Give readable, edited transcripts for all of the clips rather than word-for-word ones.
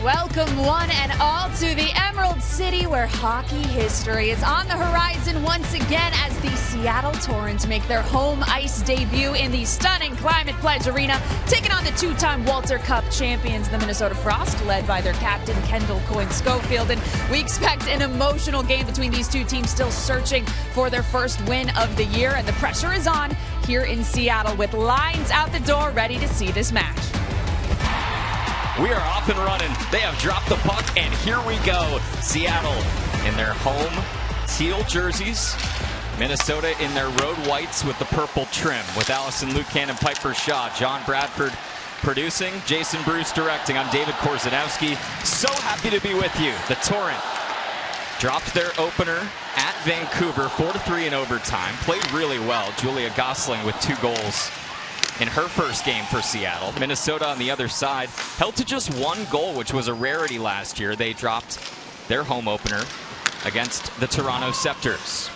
Welcome one and all to the Emerald City, where hockey history is on the horizon once again as the Seattle Torrent make their home ice debut in the stunning Climate Pledge Arena, taking on the two-time Walter Cup champions, the Minnesota Frost, led by their captain Kendall Coyne-Schofield. And we expect an emotional game between these two teams, still searching for their first win of the year. And the pressure is on here in Seattle, with lines out the door ready to see this match. We are off and running. They have dropped the puck, and here we go. Seattle in their home teal jerseys. Minnesota in their road whites with the purple trim. With Allison Lucan and Piper Shaw. John Bradford producing, Jason Bruce directing. I'm David Korzanowski. So happy to be with you. The Torrent dropped their opener at Vancouver, 4-3 in overtime. Played really well. Julia Gosling with 2 goals in her first game for Seattle. Minnesota on the other side held to just 1 goal, which was a rarity last year. They dropped their home opener against the Toronto Scepters.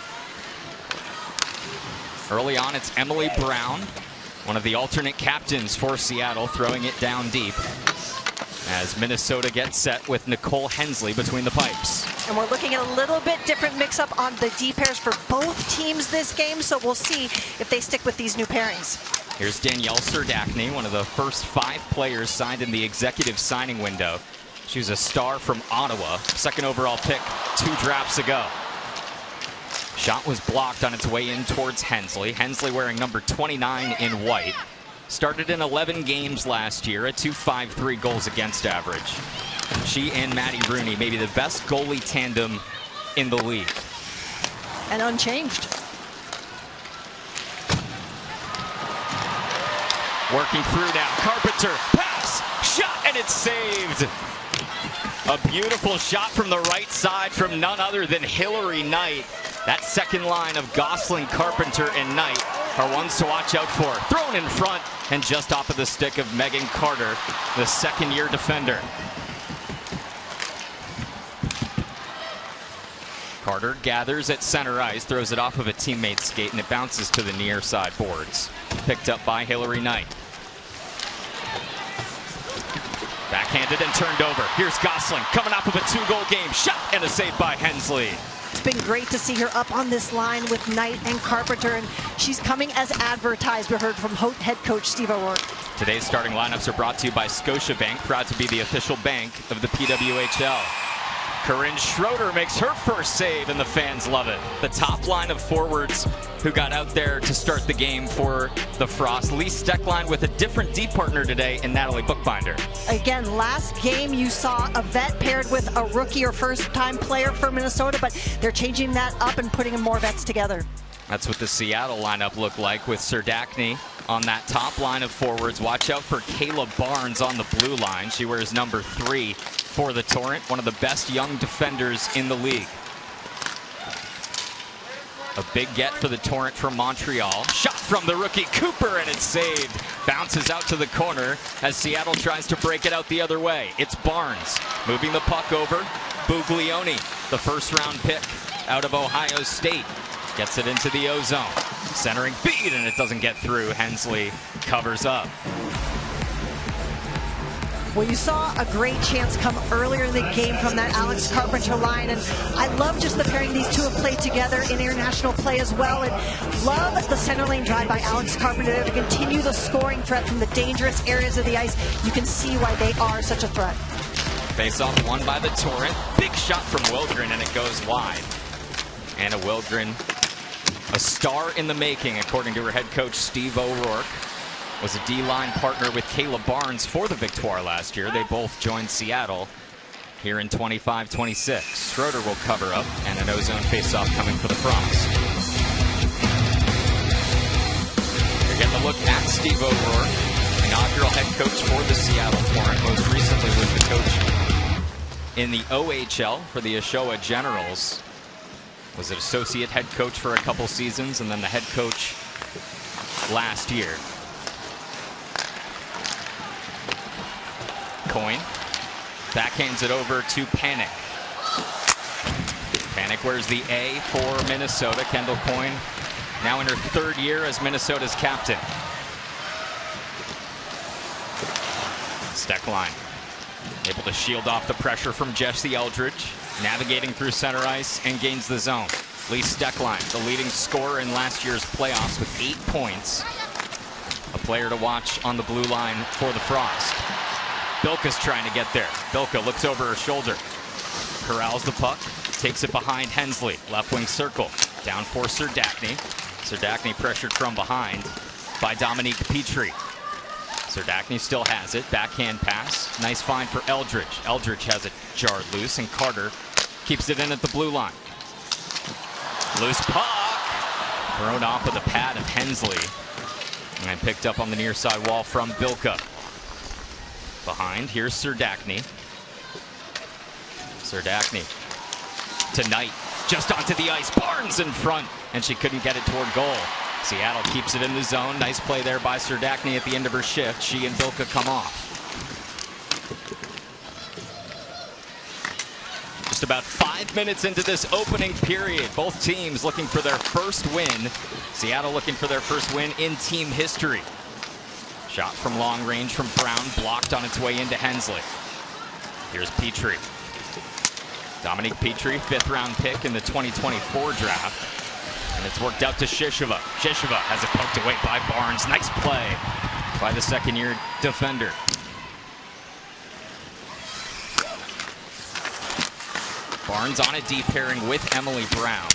Early on, it's Emily Brown, one of the alternate captains for Seattle, throwing it down deep as Minnesota gets set with Nicole Hensley between the pipes. And we're looking at a little bit different mix-up on the D pairs for both teams this game, so we'll see if they stick with these new pairings. Here's Danielle Serdachny, one of the first 5 players signed in the executive signing window. She was a star from Ottawa, 2nd overall pick 2 drafts ago. Shot was blocked on its way in towards Hensley. Hensley wearing number 29 in white. Started in 11 games last year, a .253 goals against average. She and Maddie Rooney, maybe the best goalie tandem in the league. And unchanged. Working through now. Carpenter, pass, shot, and it's saved. A beautiful shot from the right side from none other than Hillary Knight. That second line of Gosling, Carpenter, and Knight are ones to watch out for. Thrown in front and just off of the stick of Megan Carter, the second-year defender. Carter gathers at center ice, throws it off of a teammate's skate, and it bounces to the near side boards. Picked up by Hillary Knight. Backhanded and turned over. Here's Gosling coming off of a 2-goal game. Shot and a save by Hensley. It's been great to see her up on this line with Knight and Carpenter, and she's coming as advertised. We heard from head coach Steve O'Rourke. Today's starting lineups are brought to you by Scotiabank, proud to be the official bank of the PWHL. Corinne Schroeder makes her first save, and the fans love it. The top line of forwards who got out there to start the game for the Frost. Lee Steckline with a different D partner today in Natalie Bookbinder. Again, last game you saw a vet paired with a rookie or first-time player for Minnesota, but they're changing that up and putting more vets together. That's what the Seattle lineup looked like with Serdachny on that top line of forwards. Watch out for Kayla Barnes on the blue line. She wears number 3 for the Torrent, one of the best young defenders in the league. A big get for the Torrent from Montreal. Shot from the rookie Cooper, and it's saved. Bounces out to the corner as Seattle tries to break it out the other way. It's Barnes moving the puck over. Buglioni, the first-round pick out of Ohio State, gets it into the O-zone. Centering feed, and it doesn't get through. Hensley covers up. Well, you saw a great chance come earlier in the game from that Alex Carpenter line, and I love just the pairing these two have played together in international play as well, and love the center lane drive by Alex Carpenter to continue the scoring threat from the dangerous areas of the ice. You can see why they are such a threat. Face-off won by the Torrent. Big shot from Wilgren, and it goes wide. Anna Wilgren, a star in the making, according to her head coach Steve O'Rourke. Was a D-line partner with Kayla Barnes for the Victoire last year. They both joined Seattle here in 25-26. Schroeder will cover up, and an O-zone face-off coming for the Frost. You're getting a look at Steve O'Rourke, inaugural head coach for the Seattle Torrent. Most recently was the coach in the OHL for the Oshawa Generals. Was an associate head coach for a couple seasons, and then the head coach last year. Coyne backhands it over to Panic. Panic wears the A for Minnesota. Kendall Coyne now in her 3rd year as Minnesota's captain. Steckline Able to shield off the pressure from Jesse Eldridge. Navigating through center ice and gains the zone. Lee Steckline, the leading scorer in last year's playoffs with 8 points. A player to watch on the blue line for the Frost. Bilka's trying to get there. Bilka looks over her shoulder. Corrals the puck. Takes it behind Hensley. Left wing circle. Down for Serdachny. Serdachny pressured from behind by Dominique Petrie. Serdachny still has it. Backhand pass. Nice find for Eldridge. Eldridge has it jarred loose, and Carter keeps it in at the blue line. Loose puck. Thrown off of the pad of Hensley. And picked up on the near side wall from Bilka. Behind, here's Serdachny. Serdachny to Knight. Just onto the ice. Barnes in front, and she couldn't get it toward goal. Seattle keeps it in the zone. Nice play there by Serdachny at the end of her shift. She and Bilka come off. Just about 5 minutes into this opening period. Both teams looking for their first win. Seattle looking for their first win in team history. Shot from long range from Brown, blocked on its way into Hensley. Here's Petrie. Dominique Petrie, 5th round pick in the 2024 draft. And it's worked out to Shishova. Shishova has it poked away by Barnes. Nice play by the second-year defender. Barnes on a deep pairing with Emily Brown.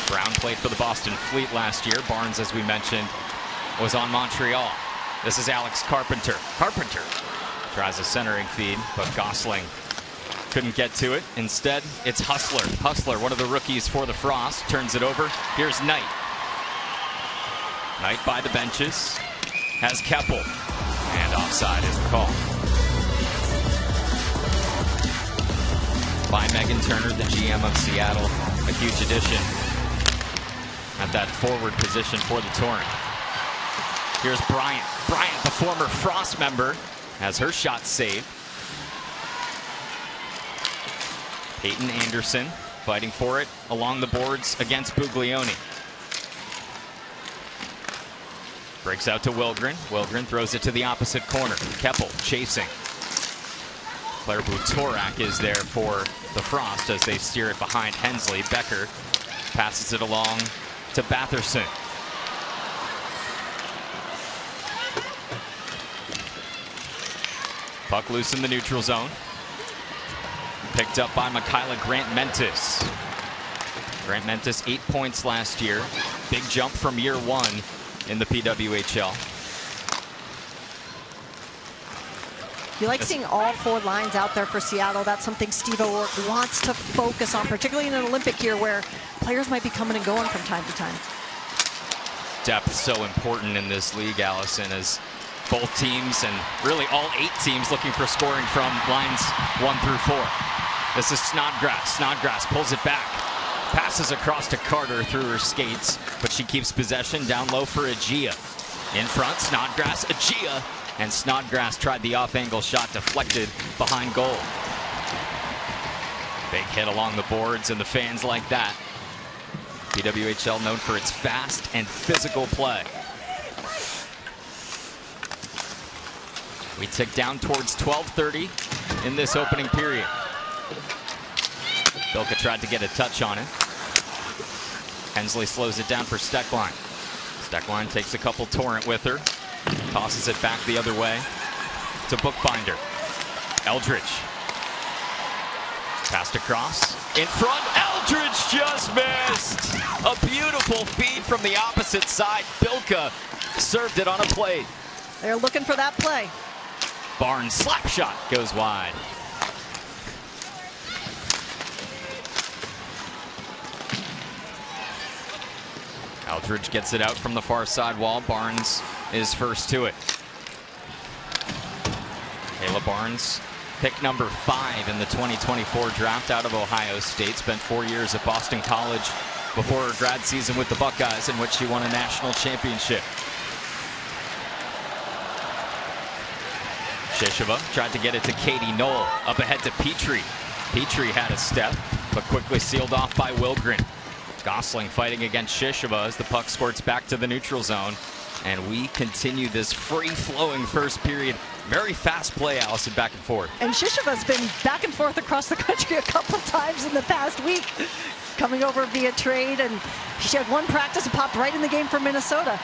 Brown played for the Boston Fleet last year. Barnes, as we mentioned, was on Montreal. This is Alex Carpenter. Carpenter tries a centering feed, but Gosling couldn't get to it. Instead, it's Hustler. Hustler, one of the rookies for the Frost, turns it over. Here's Knight. Knight by the benches. Has Keppel. And offside is the call. By Megan Turner, the GM of Seattle. A huge addition at that forward position for the Torrent. Here's Bryant. Bryant, the former Frost member, has her shot saved. Peyton Anderson fighting for it along the boards against Buglioni. Breaks out to Wilgren. Wilgren throws it to the opposite corner. Keppel chasing. Claire Butorak is there for the Frost as they steer it behind Hensley. Becker passes it along to Batherson. Puck loose in the neutral zone. Picked up by Michaela Grant-Mentis. Grant-Mentis, 8 points last year. Big jump from year 1 in the PWHL. You like seeing all 4 lines out there for Seattle. That's something Steve O'Rourke wants to focus on, particularly in an Olympic year where players might be coming and going from time to time. Depth so important in this league, Allison, as both teams and really all 8 teams looking for scoring from lines 1 through 4. This is Snodgrass. Snodgrass pulls it back. Passes across to Carter through her skates, but she keeps possession down low for Agia. In front, Snodgrass, Agia, and Snodgrass tried the off-angle shot, deflected behind goal. Big hit along the boards, and the fans like that. PWHL known for its fast and physical play. We tick down towards 12:30 in this opening period. Bilka tried to get a touch on it. Hensley slows it down for Steckline. Steckline takes a couple Torrent with her. Tosses it back the other way to Bookbinder. Eldridge. Passed across. In front. Eldridge just missed. A beautiful feed from the opposite side. Bilka served it on a plate. They're looking for that play. Barnes slap shot goes wide. Eldridge gets it out from the far side wall. Barnes is first to it. Kayla Barnes, pick number 5 in the 2024 draft out of Ohio State. Spent 4 years at Boston College before her grad season with the Buckeyes, in which she won a national championship. Shishova tried to get it to Katie Knoll. Up ahead to Petrie. Petrie had a step, but quickly sealed off by Wilgren. Gosling fighting against Shishova as the puck squirts back to the neutral zone. And we continue this free-flowing first period Very fast play, Allison, back and forth. And Shishiva's been back and forth across the country a couple times in the past week, coming over via trade, and she had one practice and popped right in the game for Minnesota.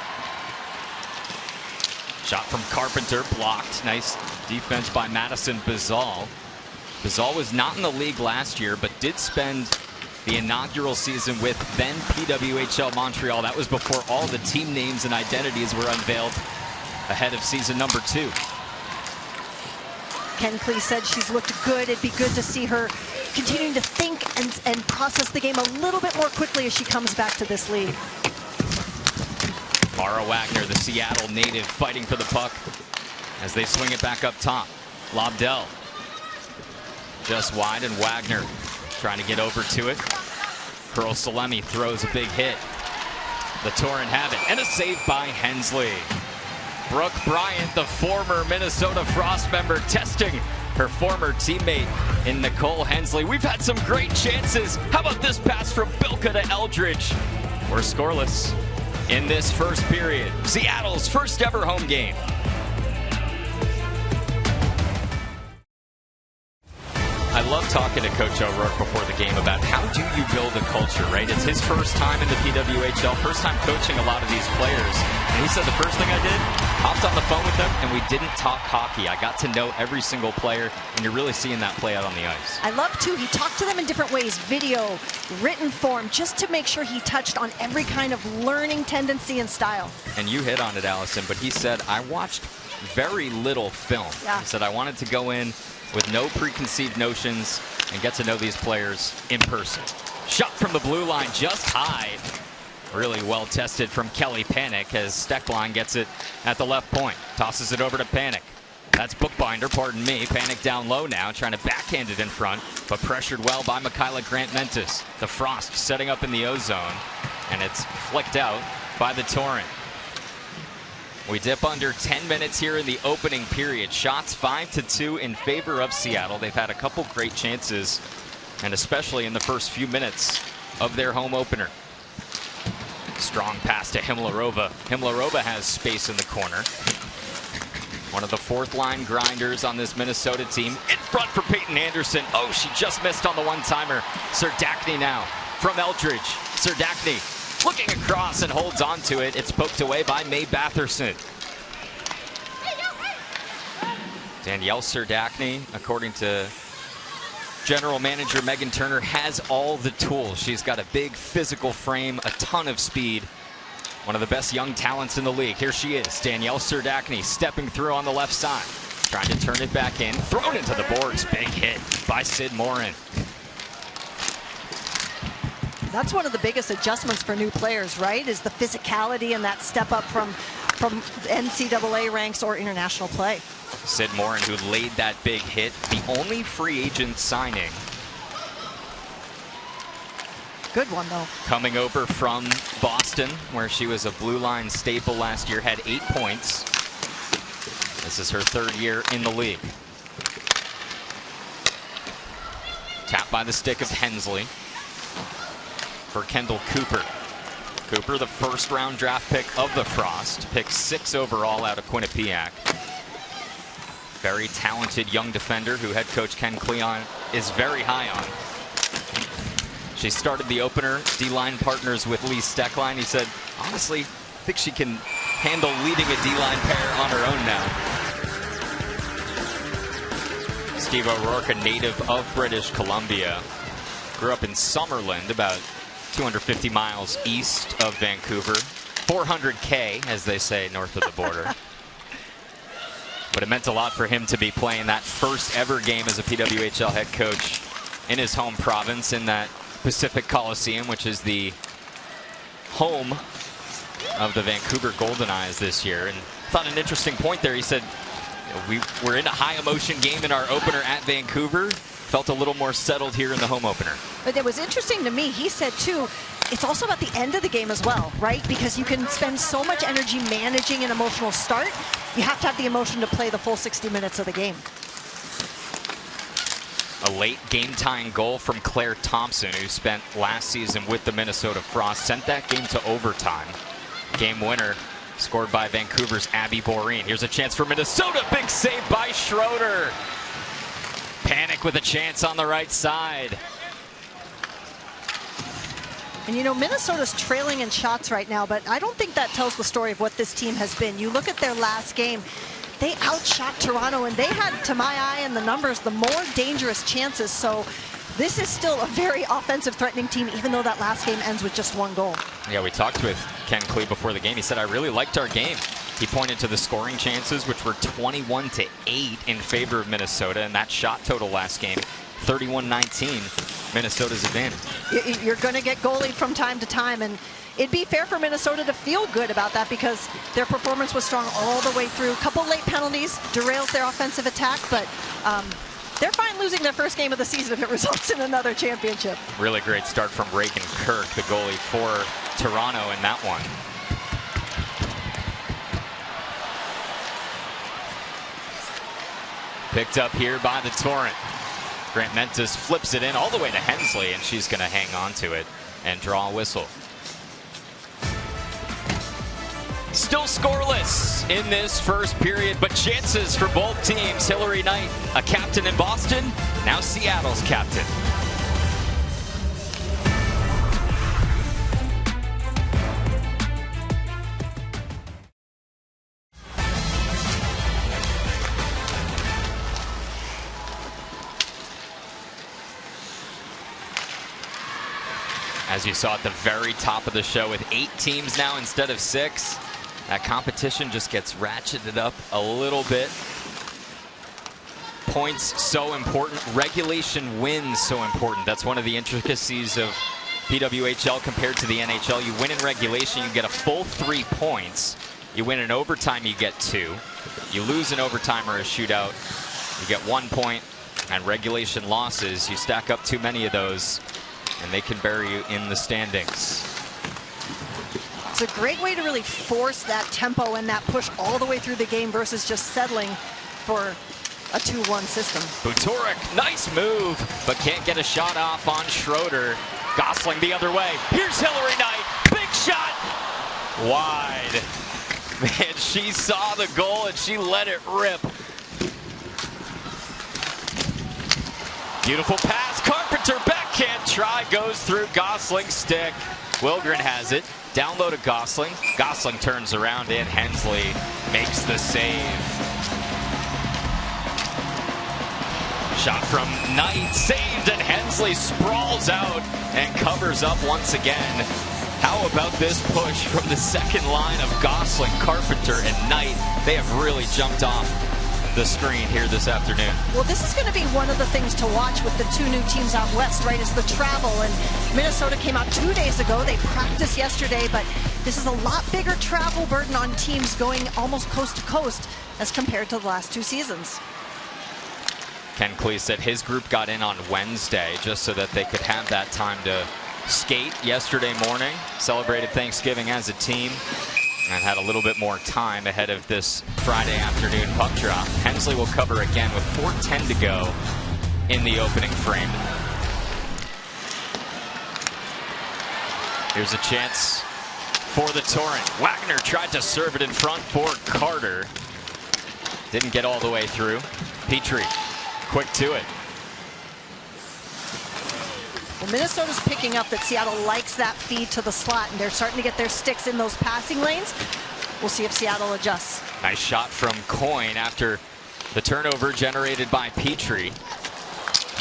Shot from Carpenter, blocked. Nice defense by Madison Bazal. Bazal was not in the league last year, but did spend the inaugural season with then PWHL Montreal. That was before all the team names and identities were unveiled ahead of season number 2. Ken Klee said she's looked good. It'd be good to see her continuing to think and process the game a little bit more quickly as she comes back to this league. Mara Wagner, the Seattle native, fighting for the puck as they swing it back up top. Lobdell just wide, and Wagner trying to get over to it. Pearl Salemi throws a big hit. The Torrent have it, and a save by Hensley. Brooke Bryant, the former Minnesota Frost member, testing her former teammate in Nicole Hensley. We've had some great chances. How about this pass from Bilka to Eldridge? We're scoreless in this first period. Seattle's first ever home game. I love talking to Coach O'Rourke before the game about how do you build a culture, right? It's his first time in the PWHL, first time coaching a lot of these players. And he said the first thing I did, hopped on the phone with them, and we didn't talk hockey. I got to know every single player, and you're really seeing that play out on the ice. I love, too, he talked to them in different ways, video, written form, just to make sure he touched on every kind of learning tendency and style. And you hit on it, Allison, but he said, I watched very little film. Yeah. He said, I wanted to go in with no preconceived notions and get to know these players in person. Shot from the blue line, just high. Really well tested from Kelly Panic as Stecklein gets it at the left point. Tosses it over to Panic. That's Bookbinder, pardon me. Panic down low now, trying to backhand it in front, but pressured well by Michaela Grant-Mentis. The Frost setting up in the O-zone, and it's flicked out by the Torrent. We dip under 10 minutes here in the opening period. Shots 5-2 in favor of Seattle. They've had a couple great chances, and especially in the first few minutes of their home opener. Strong pass to Himlarova. Himlarova has space in the corner. One of the fourth line grinders on this Minnesota team. In front for Peyton Anderson. Oh, she just missed on the one-timer. Serdachny now from Eldridge. Serdachny looking across and holds on to it. It's poked away by Mae Batherson. Danielle Serdachny, according to General Manager Megan Turner, has all the tools. She's got a big physical frame, a ton of speed. One of the best young talents in the league. Here she is, Danielle Serdachny, stepping through on the left side. Trying to turn it back in. Thrown into the boards. Big hit by Sid Morin. That's one of the biggest adjustments for new players, right? Is the physicality and that step up from NCAA ranks or international play. Sid Morin, who laid that big hit, the only free agent signing. Good one, though. Coming over from Boston, where she was a blue line staple last year, had 8 points. This is her third year in the league. Tapped by the stick of Hensley for Kendall Cooper. Cooper, the first-round draft pick of the Frost, picked 6 overall out of Quinnipiac. Very talented young defender who head coach Ken Cleon is very high on. She started the opener, D-line partners with Lee Stecklein. He said, honestly, I think she can handle leading a D-line pair on her own now. Steve O'Rourke, a native of British Columbia, grew up in Summerland, about 250 miles east of Vancouver. 400K, as they say, north of the border. But it meant a lot for him to be playing that first ever game as a PWHL head coach in his home province in that Pacific Coliseum, which is the home of the Vancouver Golden Eyes this year. And thought an interesting point there. He said, we're in a high emotion game in our opener at Vancouver. Felt a little more settled here in the home opener. But it was interesting to me, he said too, it's also about the end of the game as well, right? Because you can spend so much energy managing an emotional start. You have to have the emotion to play the full 60 minutes of the game. A late game-tying goal from Claire Thompson, who spent last season with the Minnesota Frost, sent that game to overtime. Game winner Scored by Vancouver's Abby Boreen. Here's a chance for Minnesota. Big save by Schroeder. Panic with a chance on the right side. And you know, Minnesota's trailing in shots right now, but I don't think that tells the story of what this team has been. You look at their last game, they outshot Toronto, and they had, to my eye and the numbers, the more dangerous chances. So this is still a very offensive, threatening team, even though that last game ends with just 1 goal. Yeah, we talked with Ken Klee before the game. He said, I really liked our game. He pointed to the scoring chances, which were 21-8 in favor of Minnesota, and that shot total last game, 31-19, Minnesota's advantage. You're going to get goalied from time to time, and it'd be fair for Minnesota to feel good about that because their performance was strong all the way through. A couple late penalties derails their offensive attack, but they're fine losing their first game of the season if it results in another championship. Really great start from Reagan Kirk, the goalie for Toronto in that one. Picked up here by the Torrent. Grant Mentis flips it in all the way to Hensley, and she's going to hang on to it and draw a whistle. Still scoreless in this first period, but chances for both teams. Hillary Knight, a captain in Boston, now Seattle's captain. As you saw at the very top of the show, with 8 teams now instead of 6, that competition just gets ratcheted up a little bit. Points so important. Regulation wins so important. That's one of the intricacies of PWHL compared to the NHL. You win in regulation, you get a full 3 points. You win in overtime, you get 2. You lose in overtime or a shootout, you get 1 point. And regulation losses, you stack up too many of those, and they can bury you in the standings. It's a great way to really force that tempo and that push all the way through the game versus just settling for a 2-1 system. Butorek, nice move, but can't get a shot off on Schroeder. Gosling the other way. Here's Hillary Knight. Big shot. Wide. Man, she saw the goal and she let it rip. Beautiful pass. Carpenter backhand try goes through Gosling's stick. Wilgren has it. Down low to Gosling. Gosling turns around and Hensley makes the save. Shot from Knight, saved, and Hensley sprawls out and covers up once again. How about this push from the second line of Gosling, Carpenter, and Knight? They have really jumped off the screen here this afternoon. Well, this is going to be one of the things to watch with the 2 new teams out west, right, is the travel. And Minnesota came out 2 days ago. They practiced yesterday, but this is a lot bigger travel burden on teams going almost coast to coast as compared to the last 2 seasons. Ken Klee said his group got in on Wednesday just so that they could have that time to skate yesterday morning, celebrated Thanksgiving as a team, and had a little bit more time ahead of this Friday afternoon puck drop. Hensley will cover again with 4:10 to go in the opening frame. Here's a chance for the Torrent. Wagner tried to serve it in front for Carter. Didn't get all the way through. Petrie, quick to it. Well, Minnesota's picking up that Seattle likes that feed to the slot, and they're starting to get their sticks in those passing lanes. We'll see if Seattle adjusts. Nice shot from Coyne after the turnover generated by Petrie.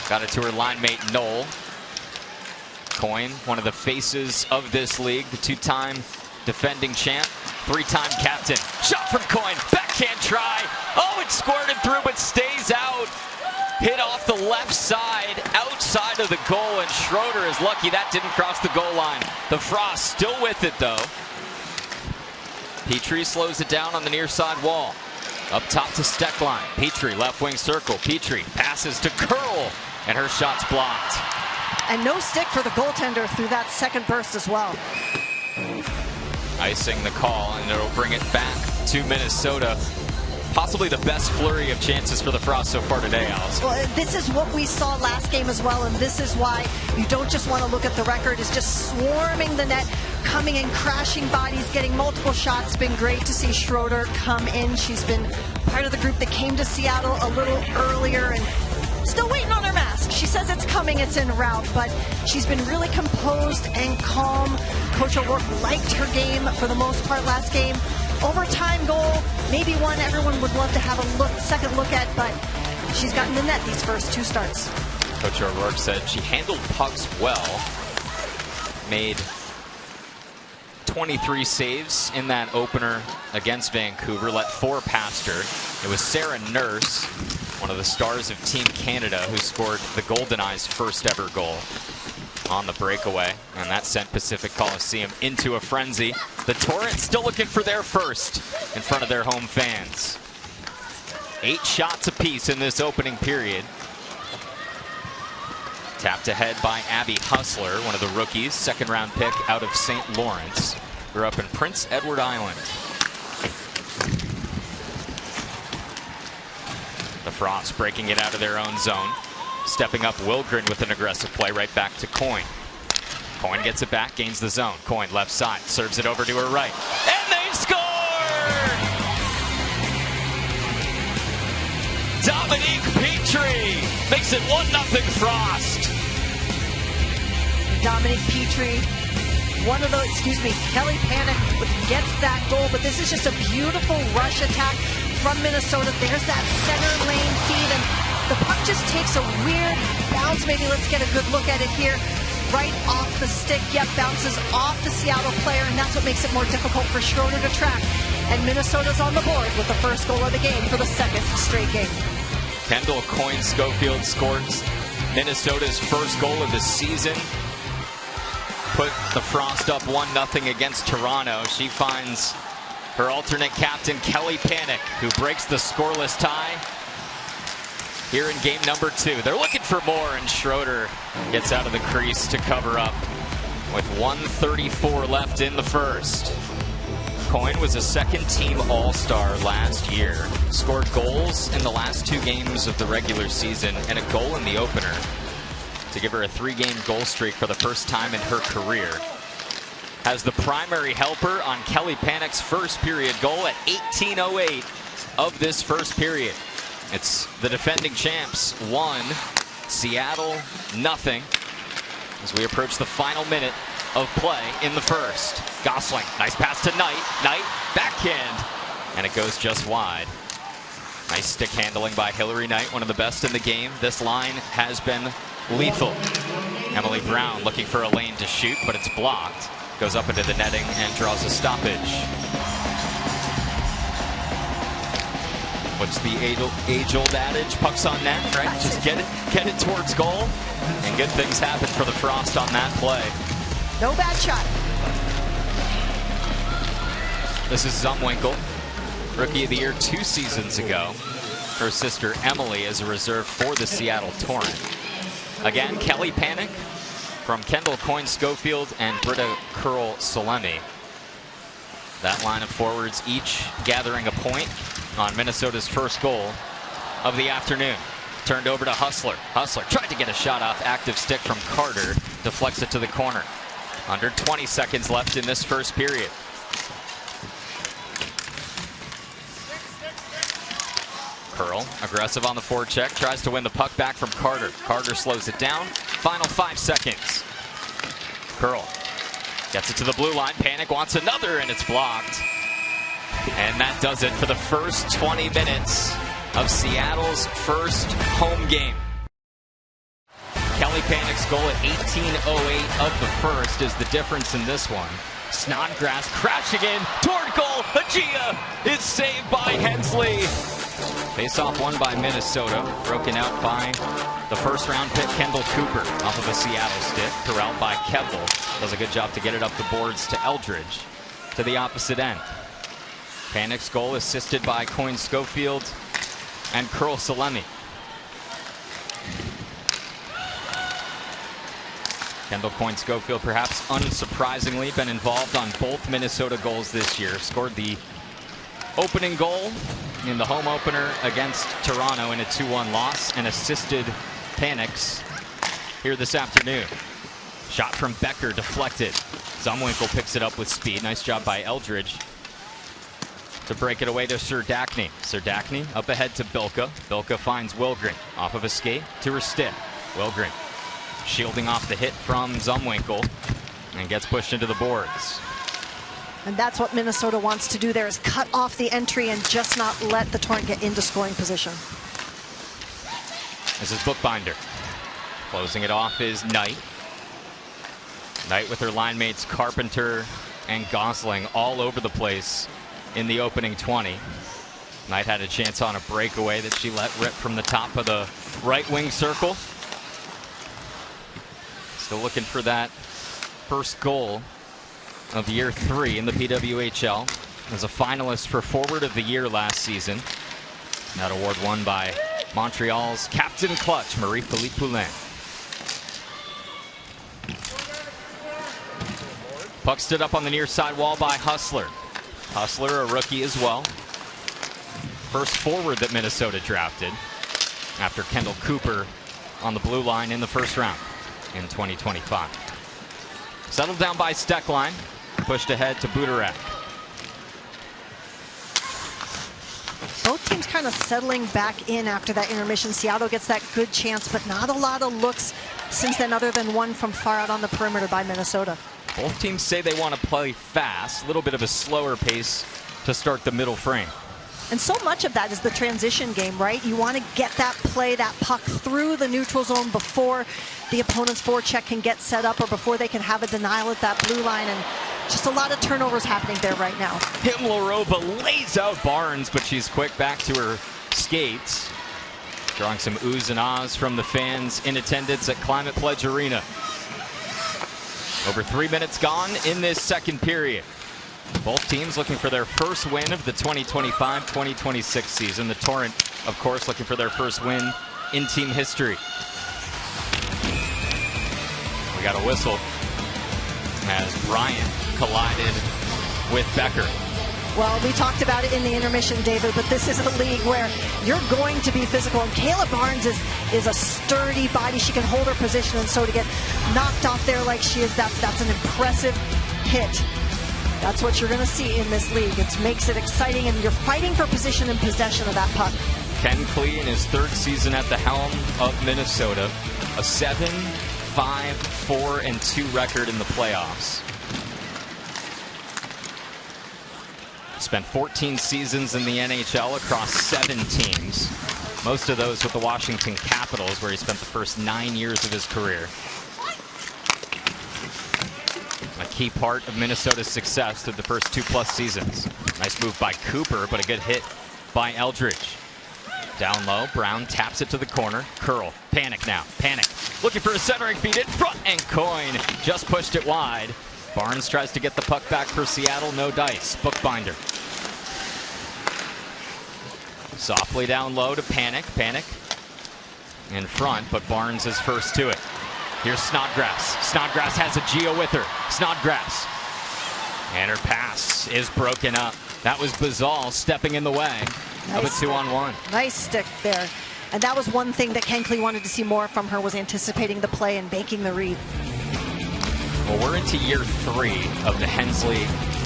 Got it to her line mate, Knoll. Coyne, one of the faces of this league, the 2-time defending champ, 3-time captain. Shot from Coyne, backhand try. Oh, it squirted through, but stays out. Hit off the left side, outside of the goal, and Schroeder is lucky that didn't cross the goal line. The Frost still with it, though. Petrie slows it down on the near side wall. Up top to Steckline. Petrie, left wing circle. Petrie passes to Curl, and her shot's blocked. And no stick for the goaltender through that second burst as well. Icing the call, and it'll bring it back to Minnesota. possibly the best flurry of chances for the Frost so far today, Alice. Well, this is what we saw last game as well, and this is why you don't just want to look at the record. It's just swarming the net, coming in, crashing bodies, getting multiple shots. It's been great to see Schroeder come in. She's been part of the group that came to Seattle a little earlier and still waiting on her mask. She says it's coming, it's en route, but she's been really composed and calm. Coach O'Rourke liked her game for the most part last game. Overtime goal, maybe one everyone would love to have a second look at, but she's gotten the net these first two starts. Coach O'Rourke said she handled pucks well, made 23 saves in that opener against Vancouver, let 4 past her. It was Sarah Nurse, one of the stars of Team Canada, who scored the Golden Eyes' first ever goal on the breakaway, and that sent Pacific Coliseum into a frenzy. The Torrent still looking for their first in front of their home fans. 8 shots apiece in this opening period. Tapped ahead by Abby Hustler, one of the rookies, second-round pick out of St. Lawrence. Grew up in Prince Edward Island. The Frost breaking it out of their own zone. Stepping up Wilgren with an aggressive play right back to Coyne. Coyne gets it back, gains the zone. Coyne left side, serves it over to her right. And they score! Dominique Petrie makes it 1-0 Frost. Dominique Petrie, Kelly Panic gets that goal, but this is just a beautiful rush attack from Minnesota. There's that center lane feed, and the puck just takes a weird bounce. Maybe let's get a good look at it here. Right off the stick, bounces off the Seattle player, and that's what makes it more difficult for Schroeder to track. And Minnesota's on the board with the first goal of the game for the second straight game. Kendall Coyne Schofield scores Minnesota's first goal of the season. Put the Frost up 1-0 against Toronto. She finds her alternate captain, Kelly Panic, who breaks the scoreless tie here in game number 2. They're looking for more, and Schroeder gets out of the crease to cover up with 1:34 left in the first. Coyne was a second-team All-Star last year. Scored goals in the last 2 games of the regular season and a goal in the opener to give her a 3-game goal streak for the first time in her career. Has the primary helper on Kelly Panic's first period goal at 18:08 of this first period. It's the defending champs 1, Seattle 0, as we approach the final minute of play in the first. Gosling, nice pass to Knight. Knight, backhand, and it goes just wide. Nice stick handling by Hillary Knight, one of the best in the game. This line has been lethal. Emily Brown looking for a lane to shoot, but it's blocked. Goes up into the netting and draws a stoppage. What's the age-old adage? Pucks on net, right? Just get it towards goal, and good things happen for the Frost on that play. No bad shot. This is Zumwinkle, Rookie of the Year 2 seasons ago. Her sister Emily is a reserve for the Seattle Torrent. Again, Kelly Panic from Kendall Coyne Schofield and Britta Curl-Salemi. That line of forwards each gathering a point on Minnesota's first goal of the afternoon. Turned over to Hustler. Hustler tried to get a shot off active stick from Carter. Deflects it to the corner. Under 20 seconds left in this first period. Curl, aggressive on the forecheck, tries to win the puck back from Carter. Carter slows it down. Final 5 seconds. Curl gets it to the blue line. Panic wants another, and it's blocked. And that does it for the first 20 minutes of Seattle's first home game. Kelly Panic's goal at 18:08 of the first is the difference in this one. Snodgrass crashing in toward goal. Agia is saved by Hensley. Face-off won by Minnesota, broken out by the first-round pick Kendall Cooper off of a Seattle stick. Corralled by Keppel. Does a good job to get it up the boards to Eldridge to the opposite end. Panic's goal assisted by Coyne Schofield and Curl-Salemi. Kendall Coyne Schofield, perhaps unsurprisingly, been involved on both Minnesota goals this year. Scored the opening goal in the home opener against Toronto in a 2-1 loss, and assisted Panics here this afternoon. Shot from Becker deflected. Zumwinkle picks it up with speed. Nice job by Eldridge to break it away to Serdachny. Serdachny up ahead to Bilka. Bilka finds Wilgren off of a skate to her stick. Wilgren shielding off the hit from Zumwinkle and gets pushed into the boards. And that's what Minnesota wants to do there, is cut off the entry and just not let the Torrent get into scoring position. This is Bookbinder. Closing it off is Knight. Knight with her line mates Carpenter and Gosling all over the place in the opening 20. Knight had a chance on a breakaway that she let rip from the top of the right wing circle. Still looking for that first goal of year 3 in the PWHL. As a finalist for Forward of the Year last season. That award won by Montreal's Captain Clutch, Marie-Philippe Poulin. Puck stood up on the near side wall by Hustler. Hustler, a rookie as well. First forward that Minnesota drafted after Kendall Cooper on the blue line in the first round in 2025. Settled down by Steckline, pushed ahead to Buderek. Both teams kind of settling back in after that intermission. Seattle gets that good chance, but not a lot of looks since then, other than one from far out on the perimeter by Minnesota. Both teams say they want to play fast, a little bit of a slower pace to start the middle frame. And so much of that is the transition game, right? You want to get that play, that puck through the neutral zone before the opponent's forecheck can get set up or before they can have a denial at that blue line. And just a lot of turnovers happening there right now. Himlarova lays out Barnes, but she's quick back to her skates. Drawing some oohs and ahs from the fans in attendance at Climate Pledge Arena. Over 3 minutes gone in this second period. Both teams looking for their first win of the 2025-2026 season. The Torrent, of course, looking for their first win in team history. We got a whistle as Bryant collided with Becker. Well, we talked about it in the intermission, David, but this is a league where you're going to be physical. And Kayla Barnes is a sturdy body. She can hold her position, and so to get knocked off there like she is, that's an impressive hit. That's what you're going to see in this league. It makes it exciting, and you're fighting for position and possession of that puck. Ken Klee in his third season at the helm of Minnesota. A 7-5-4-2 record in the playoffs. Spent 14 seasons in the NHL across 7 teams. Most of those with the Washington Capitals, where he spent the first 9 years of his career. A key part of Minnesota's success through the first 2+ seasons. Nice move by Cooper, but a good hit by Eldridge. Down low, Brown taps it to the corner. Curl, Panic now, Panic. Looking for a centering feed in front, and Coyne just pushed it wide. Barnes tries to get the puck back for Seattle, no dice. Bookbinder. Softly down low to Panic, Panic in front, but Barnes is first to it. Here's Snodgrass. Snodgrass has a Geo with her. Snodgrass. And her pass is broken up. That was Bazal stepping in the way of a 2-on-1. Nice stick there. And that was one thing that Ken Klee wanted to see more from her, was anticipating the play and making the read. Well, we're into year 3 of the Hensley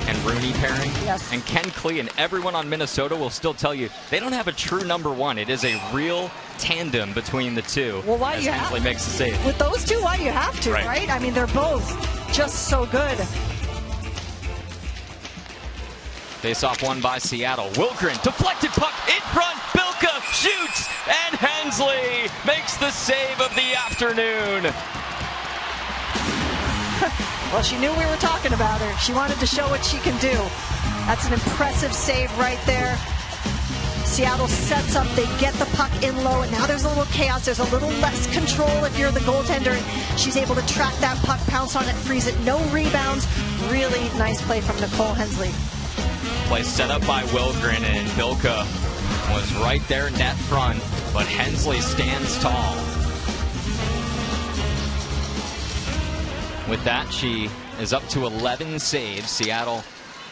and Rooney pairing. Yes. And Ken Klee and everyone on Minnesota will still tell you they don't have a true number 1. It is a real tandem between the two. Well, why as do you Hensley makes the save. With those two, why do you have to, right? I mean, they're both just so good. Face-off won by Seattle. Wilgren, deflected puck in front. Bilka shoots, and Hensley makes the save of the afternoon. Well, she knew we were talking about her. She wanted to show what she can do. That's an impressive save right there. Seattle sets up, they get the puck in low, and now there's a little chaos. There's a little less control if you're the goaltender. She's able to track that puck, pounce on it, freeze it. No rebounds. Really nice play from Nicole Hensley. Play set up by Wilgren, and Bilka was right there net front, but Hensley stands tall. With that, she is up to 11 saves. Seattle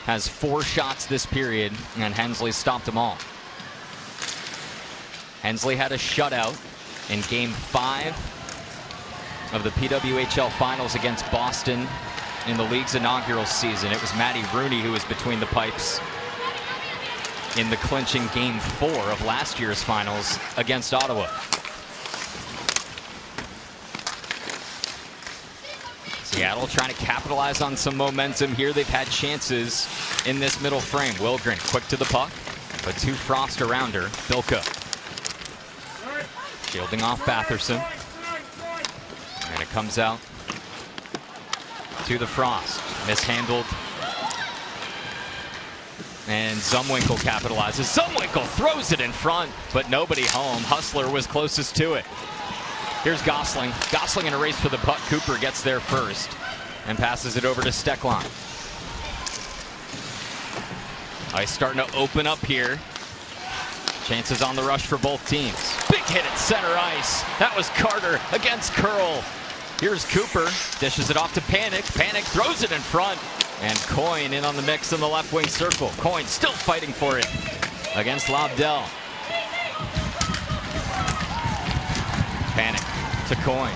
has 4 shots this period, and Hensley stopped them all. Hensley had a shutout in Game 5 of the PWHL Finals against Boston in the league's inaugural season. It was Maddie Rooney who was between the pipes in the clinching Game 4 of last year's Finals against Ottawa. Seattle trying to capitalize on some momentum here. They've had chances in this middle frame. Wilgren quick to the puck, but two Frost around her. Bilka shielding off Batherson. And it comes out to the Frost. Mishandled. And Zumwinkle capitalizes. Zumwinkle throws it in front, but nobody home. Hustler was closest to it. Here's Gosling. Gosling in a race for the puck. Cooper gets there first and passes it over to Stecklein. Ice starting to open up here. Chances on the rush for both teams. Big hit at center ice. That was Carter against Curl. Here's Cooper. Dishes it off to Panic. Panic throws it in front. And Coyne in on the mix in the left wing circle. Coyne still fighting for it against Lobdell. Panic to Coyne.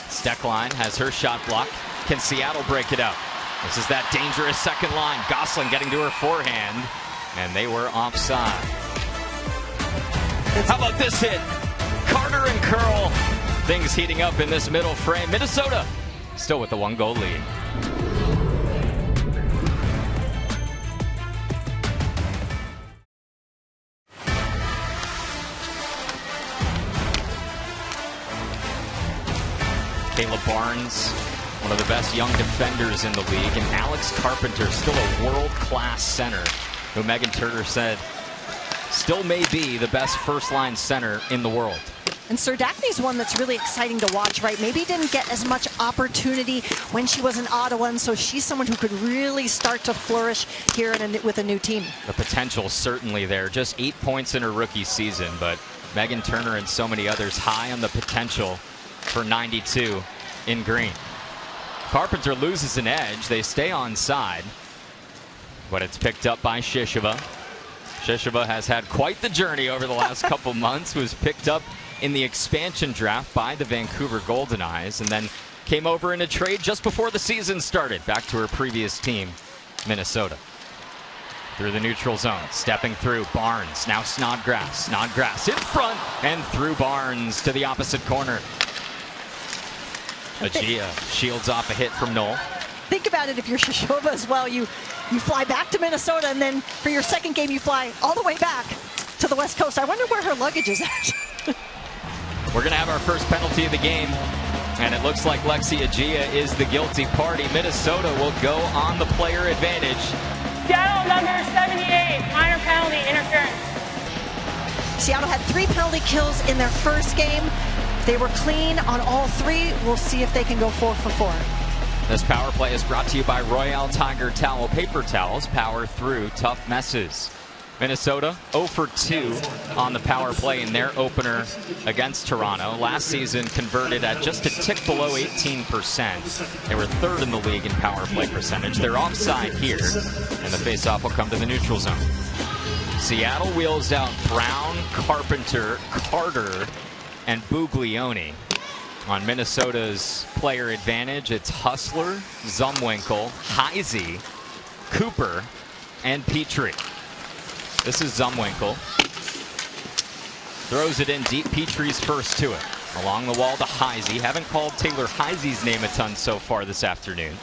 Stecklein has her shot blocked. Can Seattle break it out? This is that dangerous second line. Gosling getting to her forehand. And they were offside. How about this hit? Carter and Curl. Things heating up in this middle frame. Minnesota still with the 1-goal lead. Kayla Barnes, one of the best young defenders in the league, and Alex Carpenter, still a world-class center, who Megan Turner said still may be the best first-line center in the world. And Serdachny's one that's really exciting to watch, right? Maybe didn't get as much opportunity when she was in Ottawa, and so she's someone who could really start to flourish here with a new team. The potential certainly there. Just 8 points in her rookie season, but Megan Turner and so many others high on the potential for 92 in green. Carpenter loses an edge. They stay on side, but it's picked up by Shishova. Shishova has had quite the journey over the last couple months. Was picked up in the expansion draft by the Vancouver Golden Eyes and then came over in a trade just before the season started, back to her previous team, Minnesota. Through the neutral zone, stepping through Barnes, now Snodgrass. Snodgrass in front and through Barnes to the opposite corner. Agia shields off a hit from Knoll. Think about it, if you're Shishova as well, you fly back to Minnesota, and then for your second game you fly all the way back to the West Coast. I wonder where her luggage is at. We're going to have our first penalty of the game, and it looks like Lexi Agia is the guilty party. Minnesota will go on the player advantage. Seattle number 78, minor penalty, interference. Seattle had 3 penalty kills in their first game. They were clean on all 3. We'll see if they can go 4 for 4. This power play is brought to you by Royale Tiger Towel Paper Towels. Power through tough messes. Minnesota 0 for 2 on the power play in their opener against Toronto. Last season converted at just a tick below 18%. They were 3rd in the league in power play percentage. They're offside here, and the faceoff will come to the neutral zone. Seattle wheels out Brown, Carpenter, Carter, and Buglioni. On Minnesota's player advantage, it's Hustler, Zumwinkle, Heisey, Cooper, and Petrie. This is Zumwinkle. Throws it in deep. Petrie's first to it. Along the wall to Heisey. Haven't called Taylor Heisey's name a ton so far this afternoon.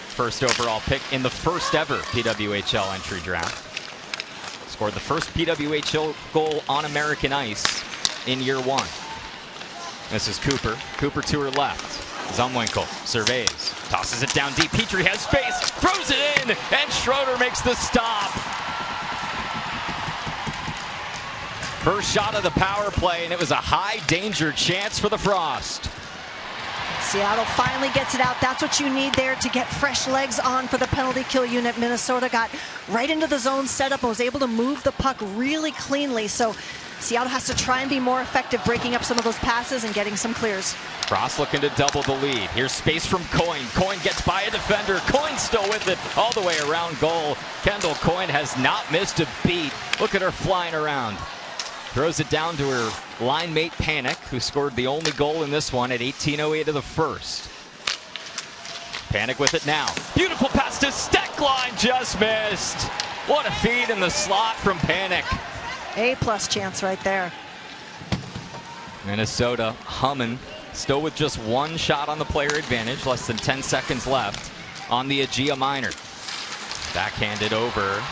First overall pick in the first ever PWHL entry draft. Scored the first PWHL goal on American ice in year 1. This is Cooper. Cooper to her left. Zumwinkle surveys. Tosses it down deep. Petrie has space. Throws it in. And Schroeder makes the stop. First shot of the power play, and it was a high danger chance for the Frost. Seattle finally gets it out. That's what you need there to get fresh legs on for the penalty kill unit. Minnesota got right into the zone setup and was able to move the puck really cleanly. So Seattle has to try and be more effective breaking up some of those passes and getting some clears. Frost looking to double the lead. Here's space from Coyne. Coyne gets by a defender. Coyne still with it all the way around goal. Kendall Coyne has not missed a beat. Look at her flying around. Throws it down to her line mate Panic, who scored the only goal in this one at 18:08 of the first. Panic with it now. Beautiful pass to Steckline, just missed. What a feed in the slot from Panic. A-plus chance right there. Minnesota humming, still with just one shot on the player advantage, less than 10 seconds left on the Agia minor. Backhanded over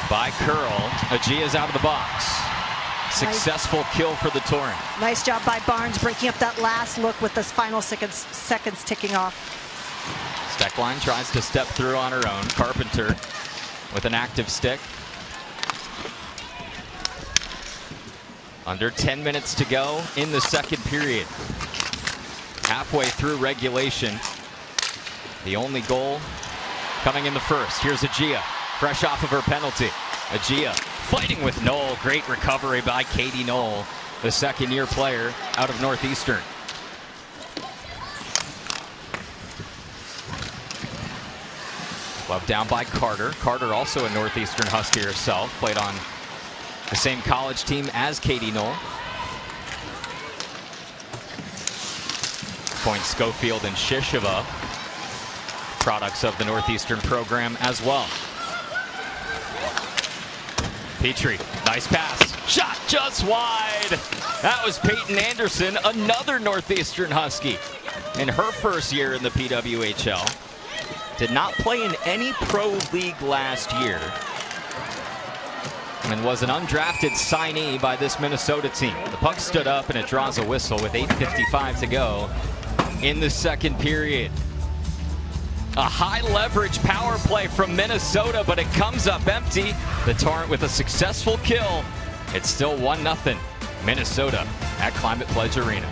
by Curl. Agia's out of the box. Successful kill for the Torrent. Nice job by Barnes breaking up that last look with this final seconds ticking off. Steckline tries to step through on her own. Carpenter with an active stick. Under 10 minutes to go in the second period. Halfway through regulation. The only goal coming in the first. Here's Agia, fresh off of her penalty. Agia fighting with Knoll. Great recovery by Katie Knoll, the second-year player out of Northeastern. Love down by Carter. Carter also a Northeastern Husky herself. Played on the same college team as Katie Knoll. Point Schofield and Shisheva, products of the Northeastern program as well. Petrie, nice pass. Shot just wide. That was Peyton Anderson, another Northeastern Husky in her first year in the PWHL. Did not play in any pro league last year, and was an undrafted signee by this Minnesota team. The puck stood up and it draws a whistle with 8:55 to go in the second period. A high leverage power play from Minnesota, but it comes up empty. The Torrent with a successful kill. It's still 1-0 Minnesota at Climate Pledge Arena.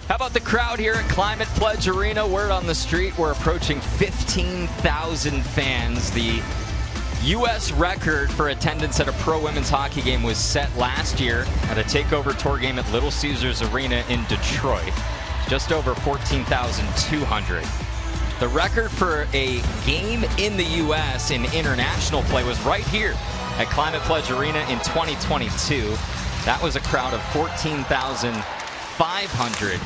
How about the crowd here at Climate Pledge Arena? Word on the street, we're approaching 15,000 fans. The U.S. record for attendance at a pro women's hockey game was set last year at a takeover tour game at Little Caesars Arena in Detroit. Just over 14,200. The record for a game in the U.S. in international play was right here at Climate Pledge Arena in 2022. That was a crowd of 14,500.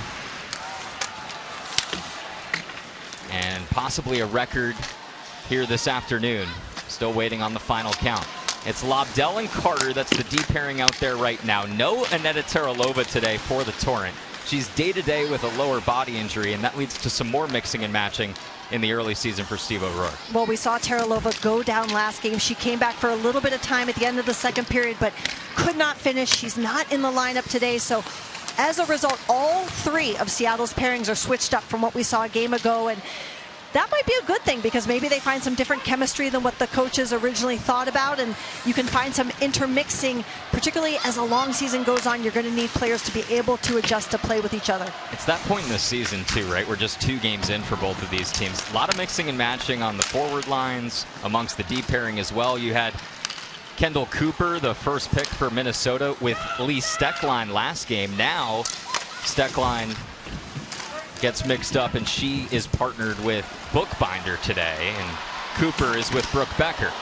And possibly a record here this afternoon. Still waiting on the final count. It's Lobdell and Carter. That's the D pairing out there right now. No Aneta Teralova today for the Torrent. She's day-to-day with a lower body injury, and that leads to some more mixing and matching in the early season for Steve O'Rourke. Well, we saw Teralova go down last game. She came back for a little bit of time at the end of the second period, but could not finish. She's not in the lineup today, so as a result, all three of Seattle's pairings are switched up from what we saw a game ago, and that might be a good thing because maybe they find some different chemistry than what the coaches originally thought about, and you can find some intermixing, particularly as a long season goes on. You're going to need players to be able to adjust to play with each other. It's that point in the season too, right? We're just 2 games in for both of these teams. A lot of mixing and matching on the forward lines, amongst the D pairing as well. You had Kendall Cooper, the first pick for Minnesota, with Lee Steckline last game. Now Steckline gets mixed up, and she is partnered with Bookbinder today, and Cooper is with Brooke Becker.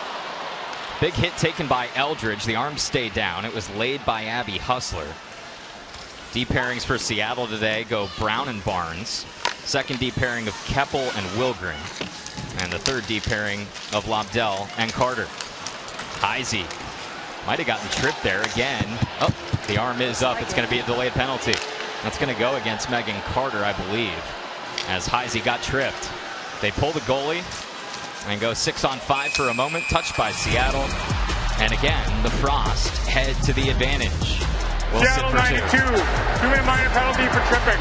Big hit taken by Eldridge. The arms stay down. It was laid by Abby Hustler. D pairings for Seattle today go Brown and Barnes. Second D pairing of Keppel and Wilgren. And the third D pairing of Lobdell and Carter. Heisey might have gotten tripped there again. Oh, the arm is up. It's going to be a delayed penalty. That's going to go against Megan Carter, I believe, as Heisey got tripped. They pull the goalie and go 6-on-5 for a moment, touched by Seattle. And again, the Frost head to the advantage. Seattle 92, 2-minute minor penalty for tripping.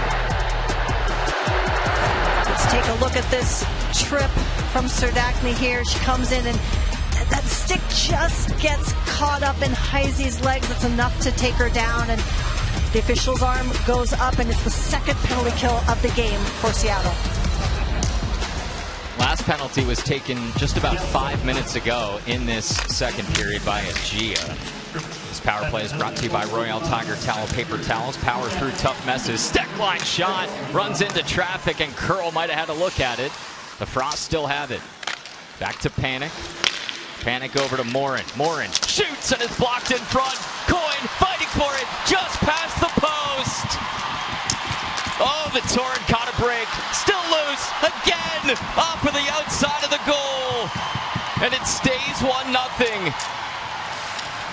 Let's take a look at this trip from Serdachny here. She comes in and that stick just gets caught up in Heisey's legs. It's enough to take her down, and the official's arm goes up, and it's the second penalty kill of the game for Seattle. Last last penalty was taken just about 5 minutes ago in this second period by Gia. This power play is brought to you by Royale Tiger Towel Paper Towels. Power through tough messes. Stick line shot. Runs into traffic, and Curl might have had a look at it. The Frost still have it. Back to Panic. Panic over to Morin. Morin shoots and is blocked in front. Coin fighting for it. Just past the post. Oh, the Torrent caught a break. Still loose. Again. Off of the outside of the goal. And it stays 1-0.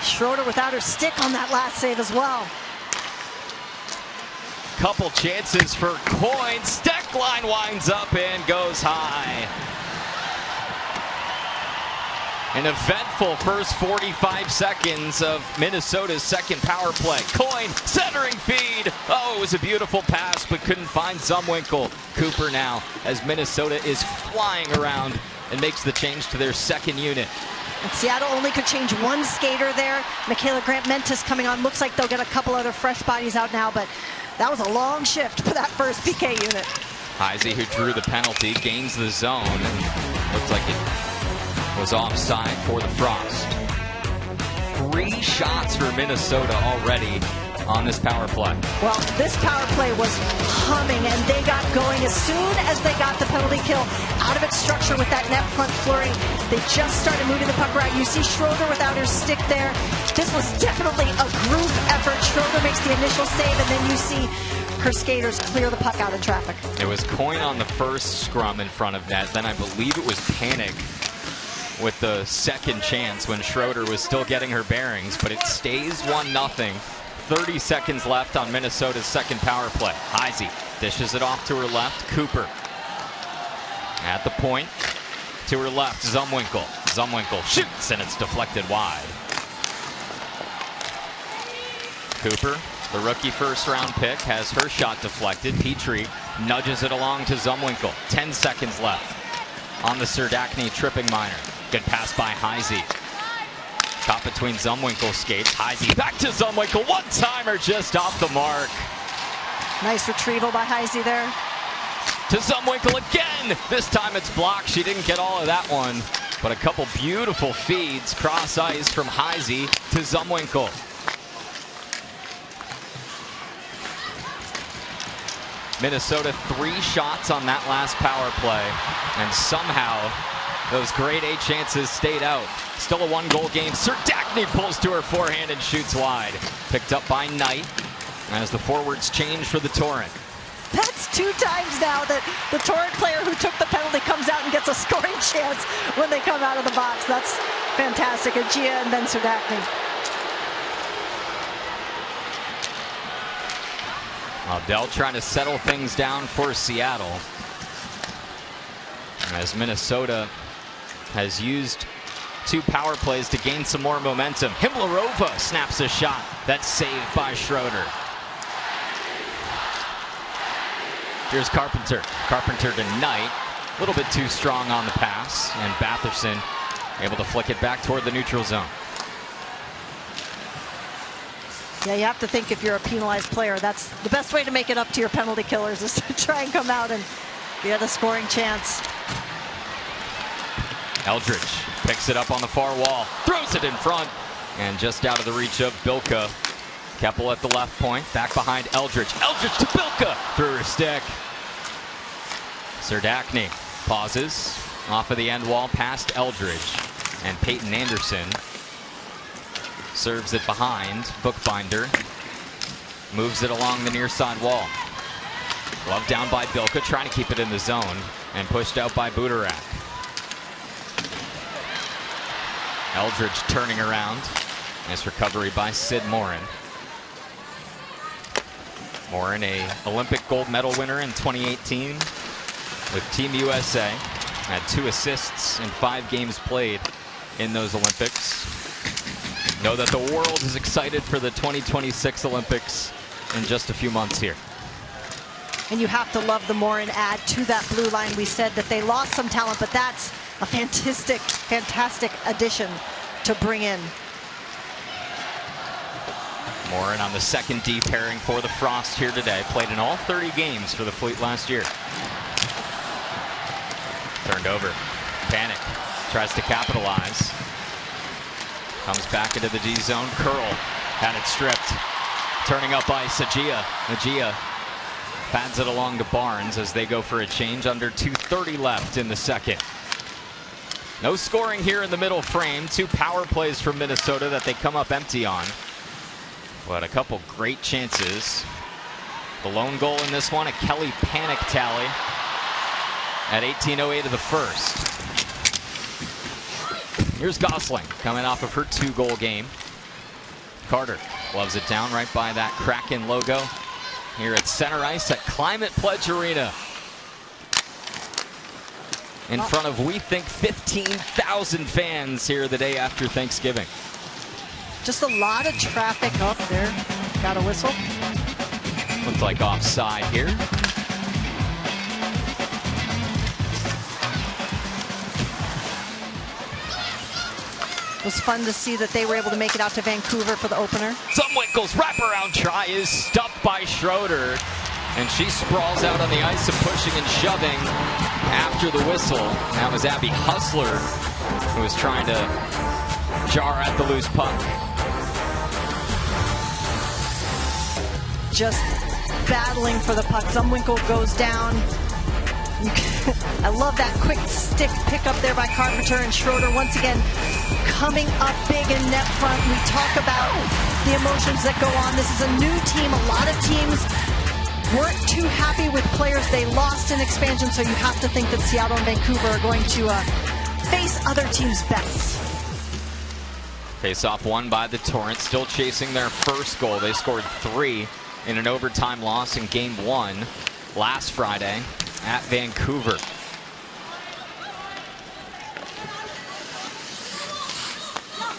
Schroeder without her stick on that last save as well. Couple chances for Coin. Stick line winds up and goes high. An eventful first 45 seconds of Minnesota's second power play. Coin, centering feed. Oh, it was a beautiful pass, but couldn't find Zumwinkle. Cooper now, as Minnesota is flying around and makes the change to their second unit. And Seattle only could change one skater there. Michaela Grant-Mentis coming on. Looks like they'll get a couple other fresh bodies out now, but that was a long shift for that first PK unit. Heisey, who drew the penalty, gains the zone. Looks like it was offside for the Frost. 3 shots for Minnesota already on this power play. Well, this power play was humming, and they got going as soon as they got the penalty kill out of its structure with that net front flurry. They just started moving the puck around. You see Schroeder without her stick there. This was definitely a group effort. Schroeder makes the initial save, and then you see her skaters clear the puck out of traffic. It was Coin on the first scrum in front of net. Then I believe it was Panic with the second chance when Schroeder was still getting her bearings, but it stays 1-0. 30 seconds left on Minnesota's second power play. Heisey dishes it off to her left. Cooper at the point. To her left, Zumwinkle. Zumwinkle shoots, and it's deflected wide. Cooper, the rookie first-round pick, has her shot deflected. Petrie nudges it along to Zumwinkle. 10 seconds left on the Serdachny tripping minor. Good pass by Heisey. Caught between Zumwinkle's skates. Heisey back to Zumwinkle. One-timer just off the mark. Nice retrieval by Heisey there. To Zumwinkle again. This time it's blocked. She didn't get all of that one. But a couple beautiful feeds cross ice from Heisey to Zumwinkle. Minnesota 3 shots on that last power play. And somehow those grade A chances stayed out. Still a 1-goal game. Serdachny pulls to her forehand and shoots wide. Picked up by Knight as the forwards change for the Torrent. That's 2 times now that the Torrent player who took the penalty comes out and gets a scoring chance when they come out of the box. That's fantastic. Gia and then Serdachny. Dell trying to settle things down for Seattle, as Minnesota has used 2 power plays to gain some more momentum. Himlarova snaps a shot. That's saved by Schroeder. Here's Carpenter. Carpenter to Knight. A little bit too strong on the pass, and Batherson able to flick it back toward the neutral zone. Yeah, you have to think if you're a penalized player, that's the best way to make it up to your penalty killers, is to try and come out and get a scoring chance. Eldridge picks it up on the far wall, throws it in front, and just out of the reach of Bilka. Keppel at the left point, back behind Eldridge. Eldridge to Bilka, through her stick. Serdachny pauses off of the end wall past Eldridge, and Peyton Anderson serves it behind. Bookbinder moves it along the near side wall. Glove down by Bilka, trying to keep it in the zone, and pushed out by Budarak. Eldridge turning around. Nice recovery by Sid Morin. Morin, a Olympic gold medal winner in 2018 with Team USA. Had 2 assists in 5 games played in those Olympics. Know that the world is excited for the 2026 Olympics in just a few months here. And you have to love the Morin add to that blue line. We said that they lost some talent, but that's a fantastic addition to bring in. Morin on the second D pairing for the Frost here today. Played in all 30 games for the Fleet last year. Turned over. Panic. Tries to capitalize. Comes back into the D zone. Curl. Had it stripped. Turning up ice. Agia pads it along to Barnes as they go for a change. Under 2:30 left in the second. No scoring here in the middle frame. 2 power plays from Minnesota that they come up empty on. But a couple great chances. The lone goal in this one, a Kelly Panic tally at 18:08 of the first. Here's Gosling coming off of her 2-goal game. Carter loves it down right by that Kraken logo here at center ice at Climate Pledge Arena. In front of, we think, 15,000 fans here the day after Thanksgiving. Just a lot of traffic up there. Got a whistle. Looks like offside here. It was fun to see that they were able to make it out to Vancouver for the opener. Zumwinkel's wraparound try is stuffed by Schroeder, and she sprawls out on the ice and pushing and shoving after the whistle. That was Abby Hustler who was trying to jar at the loose puck. Just battling for the puck. Zumwinkel goes down. I love that quick stick pickup there by Carpenter, and Schroeder once again coming up big in net front. We talk about the emotions that go on. This is a new team. A lot of teams weren't too happy with players they lost in expansion, so you have to think that Seattle and Vancouver are going to face other teams' best. Face-off won by the Torrent, still chasing their first goal. They scored 3 in an overtime loss in Game 1 last Friday at Vancouver.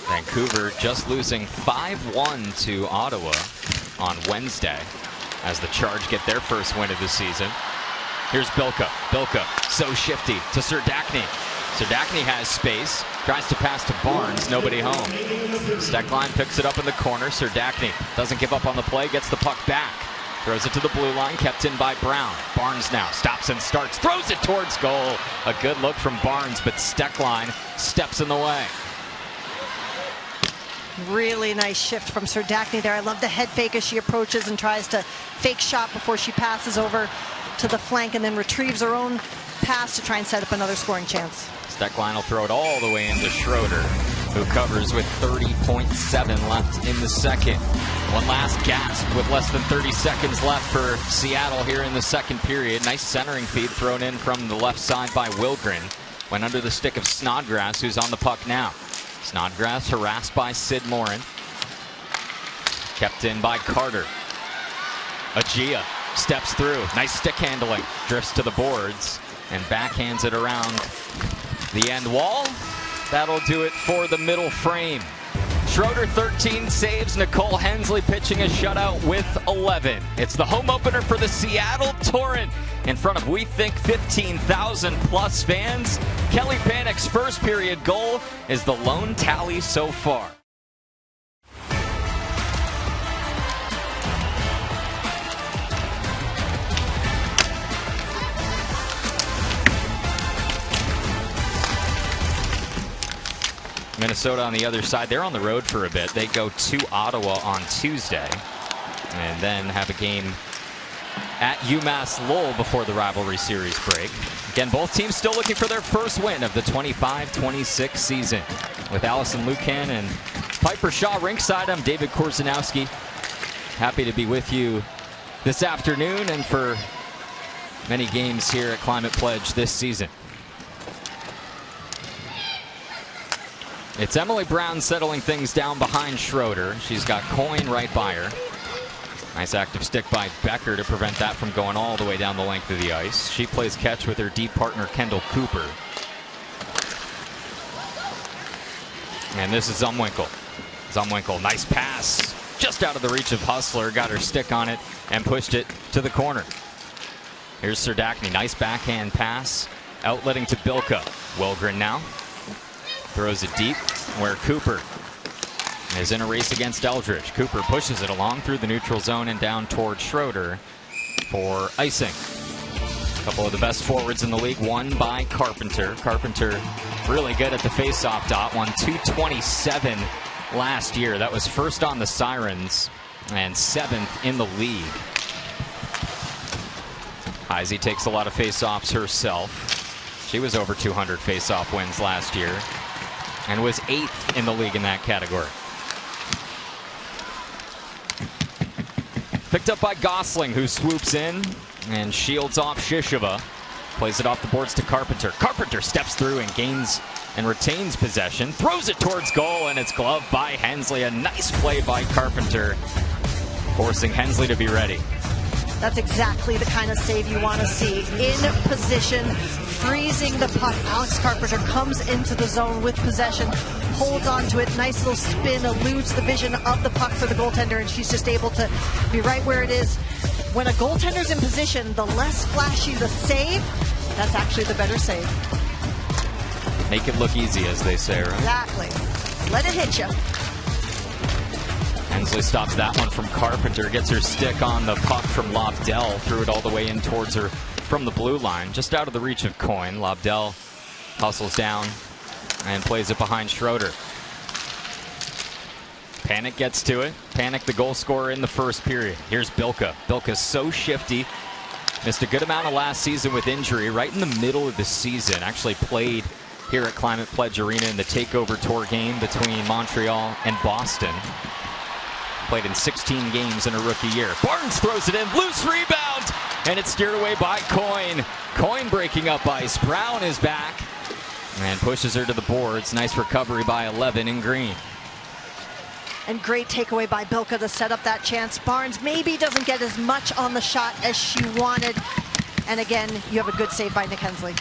Vancouver just losing 5-1 to Ottawa on Wednesday as the Charge get their first win of the season. Here's Bilka. Bilka, so shifty to Serdachny. Serdachny has space, tries to pass to Barnes, nobody home. Steckline picks it up in the corner. Serdachny doesn't give up on the play, gets the puck back. Throws it to the blue line, kept in by Brown. Barnes now stops and starts, throws it towards goal. A good look from Barnes, but Steckline steps in the way. Really nice shift from Serdachny there. I love the head fake as she approaches and tries to fake shot before she passes over to the flank and then retrieves her own pass to try and set up another scoring chance. Steckline will throw it all the way into Schroeder, who covers with 30.7 left in the second. One last gasp with less than 30 seconds left for Seattle here in the second period. Nice centering feed thrown in from the left side by Wilgren. Went under the stick of Snodgrass, who's on the puck now. Snodgrass harassed by Sid Morin. Kept in by Carter. Agia steps through. Nice stick handling. Drifts to the boards and backhands it around the end wall. That'll do it for the middle frame. Schroeder 13 saves. Nicole Hensley pitching a shutout with 11. It's the home opener for the Seattle Torrent in front of, we think, 15,000 plus fans. Kelly Panic's first period goal is the lone tally so far. Minnesota on the other side, they're on the road for a bit. They go to Ottawa on Tuesday and then have a game at UMass Lowell before the rivalry series break. Again, both teams still looking for their first win of the 25-26 season. With Allison Lucan and Piper Shaw ringside, I'm David Korzenowski. Happy to be with you this afternoon and for many games here at Climate Pledge this season. It's Emily Brown settling things down behind Schroeder. She's got Coyne right by her. Nice active stick by Becker to prevent that from going all the way down the length of the ice. She plays catch with her deep partner Kendall Cooper. And this is Zumwinkel. Zumwinkel, nice pass. Just out of the reach of Hustler. Got her stick on it and pushed it to the corner. Here's Serdachny. Nice backhand pass. Outletting to Bilka. Wilgren now. Throws it deep where Cooper is in a race against Eldridge. Cooper pushes it along through the neutral zone and down toward Schroeder for icing. Couple of the best forwards in the league, one by Carpenter. Carpenter really good at the faceoff dot, won 227 last year. That was first on the Sirens and 7th in the league. Heisey takes a lot of faceoffs herself. She was over 200 faceoff wins last year and was 8th in the league in that category. Picked up by Gosling, who swoops in and shields off Shishova. Plays it off the boards to Carpenter. Carpenter steps through and gains and retains possession. Throws it towards goal, and it's gloved by Hensley. A nice play by Carpenter, forcing Hensley to be ready. That's exactly the kind of save you want to see. In position, freezing the puck. Alex Carpenter comes into the zone with possession, holds onto it, nice little spin, eludes the vision of the puck for the goaltender, and she's just able to be right where it is. When a goaltender's in position, the less flashy the save, that's actually the better save. Make it look easy, as they say, right? Exactly. Let it hit you. Hensley stops that one from Carpenter, gets her stick on the puck from Lobdell, threw it all the way in towards her from the blue line, just out of the reach of Coyne. Lobdell hustles down and plays it behind Schroeder. Panic gets to it. Panic, the goal scorer in the first period. Here's Bilka. Bilka's so shifty. Missed a good amount of last season with injury, right in the middle of the season. Actually played here at Climate Pledge Arena in the takeover tour game between Montreal and Boston. Played in 16 games in a rookie year. Barnes throws it in, loose rebound, and it's steered away by Coyne. Coyne breaking up ice. Brown is back and pushes her to the boards. Nice recovery by 11 in green. And great takeaway by Bilka to set up that chance. Barnes maybe doesn't get as much on the shot as she wanted. And again, you have a good save by Nick Hensley.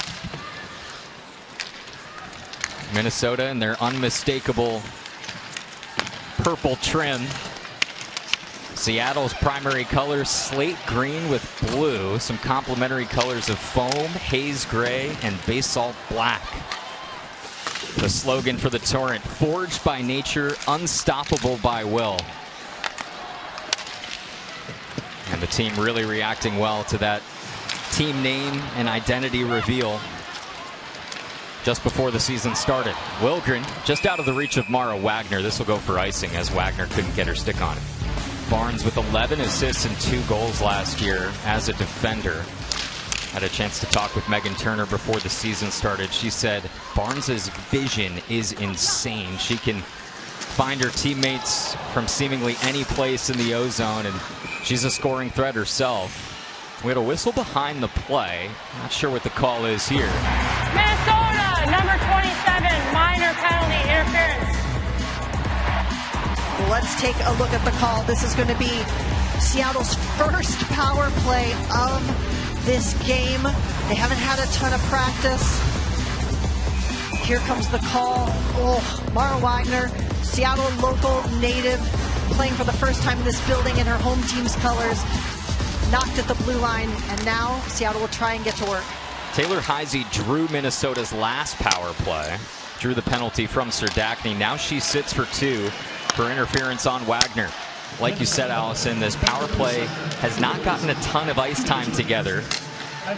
Minnesota in their unmistakable purple trim. Seattle's primary colors, slate green with blue. Some complementary colors of foam, haze gray, and basalt black. The slogan for the Torrent, forged by nature, unstoppable by will. And the team really reacting well to that team name and identity reveal just before the season started. Wilgren just out of the reach of Mara Wagner. This will go for icing as Wagner couldn't get her stick on it. Barnes with 11 assists and 2 goals last year as a defender. Had a chance to talk with Megan Turner before the season started. She said Barnes's vision is insane. She can find her teammates from seemingly any place in the O-zone, and she's a scoring threat herself. We had a whistle behind the play. Not sure what the call is here. Minnesota, number 27, minor penalty, interference. Let's take a look at the call. This is going to be Seattle's first power play of this game. They haven't had a ton of practice. Here comes the call. Oh, Mara Wagner, Seattle local native, playing for the first time in this building in her home team's colors. Knocked at the blue line, and now Seattle will try and get to work. Taylor Heisey drew Minnesota's last power play. Drew the penalty from Serdachny. Now she sits for 2 for interference on Wagner. Like you said, Allison, this power play has not gotten a ton of ice time together.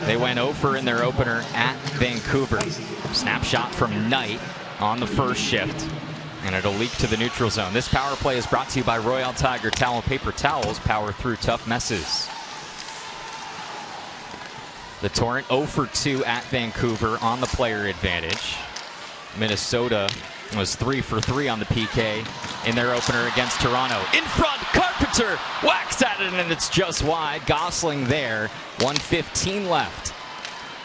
They went 0 in their opener at Vancouver. Snapshot from Knight on the first shift, and it'll leak to the neutral zone. This power play is brought to you by Royal Tiger Towel and Paper Towels. Power through tough messes. The Torrent 0 for 2 at Vancouver on the player advantage. Minnesota was 3 for 3 on the PK in their opener against Toronto. In front, Carpenter whacks at it, and it's just wide. Gosling there, 1:15 left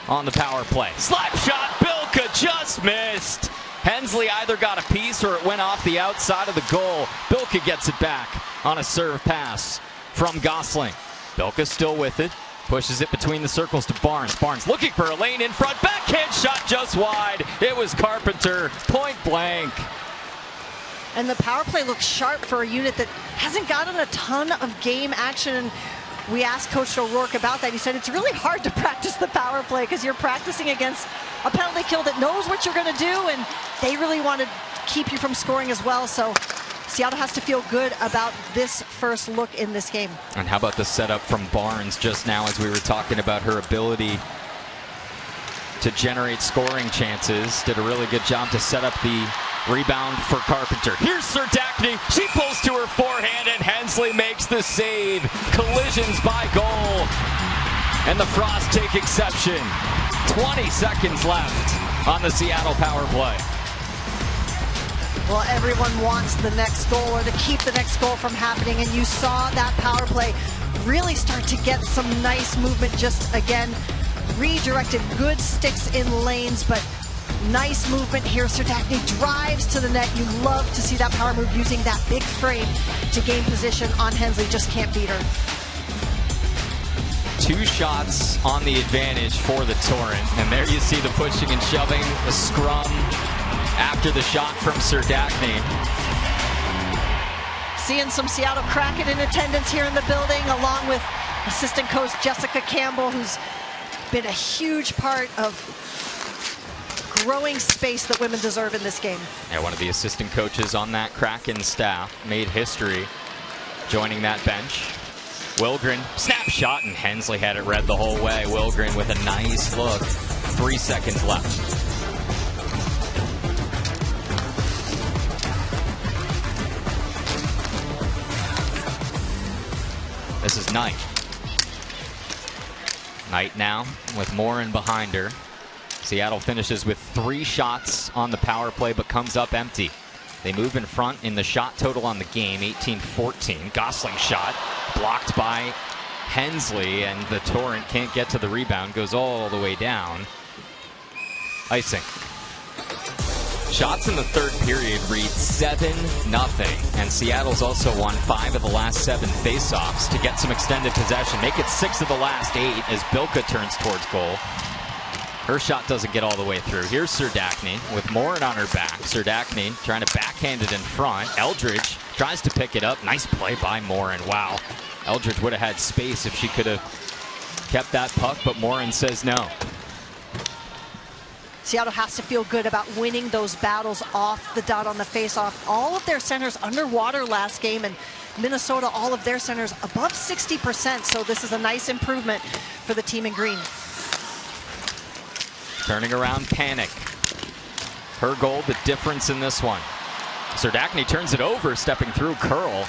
on the power play. Slap shot, Bilka just missed. Hensley either got a piece or it went off the outside of the goal. Bilka gets it back on a serve pass from Gosling. Bilka still with it. Pushes it between the circles to Barnes. Barnes looking for a lane in front. Backhand shot just wide. It was Carpenter, point blank. And the power play looks sharp for a unit that hasn't gotten a ton of game action. And we asked Coach O'Rourke about that. He said it's really hard to practice the power play because you're practicing against a penalty kill that knows what you're going to do, and they really want to keep you from scoring as well. So Seattle has to feel good about this first look in this game. And how about the setup from Barnes just now as we were talking about her ability to generate scoring chances. Did a really good job to set up the rebound for Carpenter. Here's Serdachny. She pulls to her forehand, and Hensley makes the save. Collisions by goal. And the Frost take exception. 20 seconds left on the Seattle power play. Well, everyone wants the next goal or to keep the next goal from happening, and you saw that power play really start to get some nice movement. Just again, redirected good sticks in lanes, but nice movement here. Serdachny drives to the net. You love to see that power move using that big frame to gain position on Hensley. Just can't beat her. 2 shots on the advantage for the Torrent, and there you see the pushing and shoving, the scrum after the shot from Serdachny. Seeing some Seattle Kraken in attendance here in the building, along with assistant coach Jessica Campbell, who's been a huge part of growing space that women deserve in this game. Yeah, one of the assistant coaches on that Kraken staff made history joining that bench. Wilgren, snap shot, and Hensley had it read the whole way. Wilgren with a nice look. 3 seconds left. This is Knight. Knight now with Morin behind her. Seattle finishes with 3 shots on the power play, but comes up empty. They move in front in the shot total on the game, 18-14. Gosling shot blocked by Hensley, and the Torrent can't get to the rebound. Goes all the way down. Icing. Shots in the third period read 7-0, and Seattle's also won 5 of the last 7 faceoffs to get some extended possession. Make it 6 of the last 8 as Bilka turns towards goal. Her shot doesn't get all the way through. Here's Serdachny with Morin on her back. Serdachny trying to backhand it in front. Eldridge tries to pick it up. Nice play by Morin. Wow. Eldridge would have had space if she could have kept that puck, but Morin says no. Seattle has to feel good about winning those battles off the dot on the face-off. All of their centers underwater last game, and Minnesota, all of their centers above 60%, so this is a nice improvement for the team in green. Turning around, Panic. Her goal, the difference in this one. Serdachny turns it over, stepping through curl.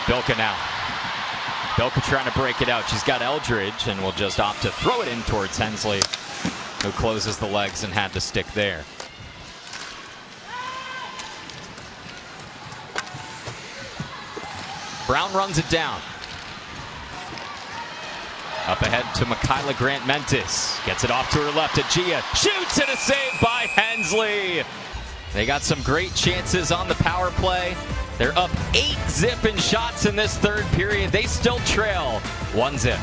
Bilka now. Bilka trying to break it out. She's got Eldridge and will just opt to throw it in towards Hensley, who closes the legs and had the stick there. Brown runs it down. Up ahead to Michaela Grant-Mentis. Gets it off to her left to Gia. Shoots, and a save by Hensley. They got some great chances on the power play. They're up 8-zip in shots in this third period. They still trail 1-zip.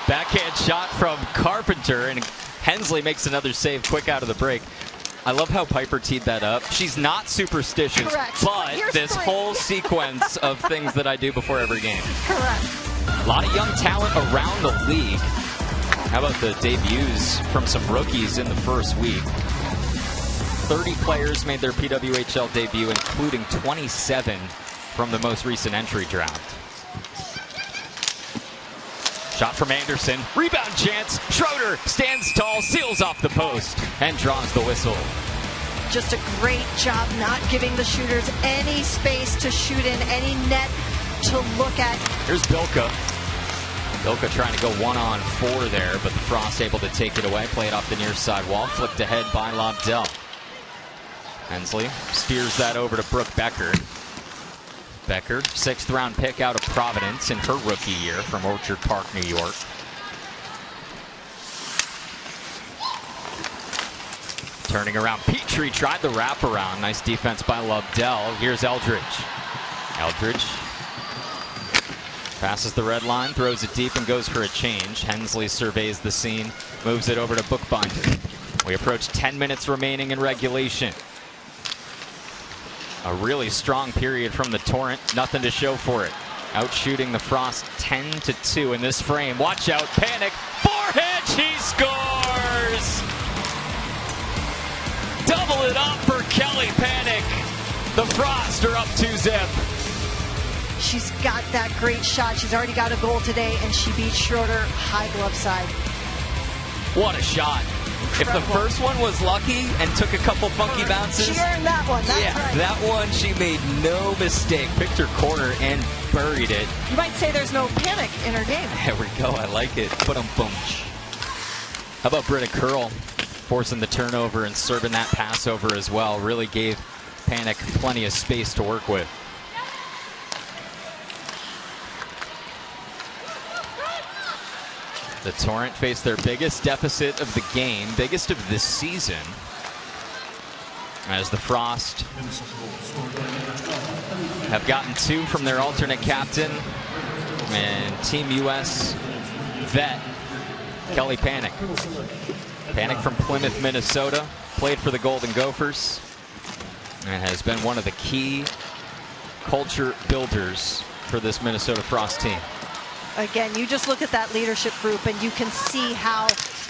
Backhand shot from Carpenter, and Hensley makes another save quick out of the break. I love how Piper teed that up. She's not superstitious, correct, but this whole sequence of things that I do before every game. Correct. A lot of young talent around the league. How about the debuts from some rookies in the first week? 30 players made their PWHL debut, including 27 from the most recent entry draft. Shot from Anderson. Rebound chance. Schroeder stands tall, seals off the post, and draws the whistle. Just a great job not giving the shooters any space to shoot in, any net to look at. Here's Bilka. Bilka trying to go 1-on-4 there, but the Frost able to take it away. Play it off the near side wall. Flicked ahead by Lobdell. Hensley steers that over to Brooke Becker. Becker, 6th round pick out of Providence in her rookie year from Orchard Park, New York. Turning around, Petrie tried the wraparound. Nice defense by Lobdell. Here's Eldridge. Eldridge passes the red line, throws it deep, and goes for a change. Hensley surveys the scene, moves it over to Bookbinder. We approach 10 minutes remaining in regulation. A really strong period from the Torrent. Nothing to show for it. Out shooting the Frost 10-2 in this frame. Watch out, Panic. Forehand, she scores! Double it up for Kelly Panic. The Frost are up 2-zip. She's got that great shot. She's already got a goal today, and she beat Schroeder high glove side. What a shot. Incredible. If the first one was lucky and took a couple funky bounces. She earned that one, that's right. That one she made no mistake. Picked her corner and buried it. You might say there's no panic in her game. There we go, I like it. Boom. How about Britta Curl forcing the turnover and serving that pass over as well? Really gave Panic plenty of space to work with. The Torrent faced their biggest deficit of the game, biggest of this season, as the Frost have gotten 2 from their alternate captain and Team US vet Kelly Panic. Panic from Plymouth, Minnesota, played for the Golden Gophers and has been one of the key culture builders for this Minnesota Frost team. Again, you just look at that leadership group and you can see how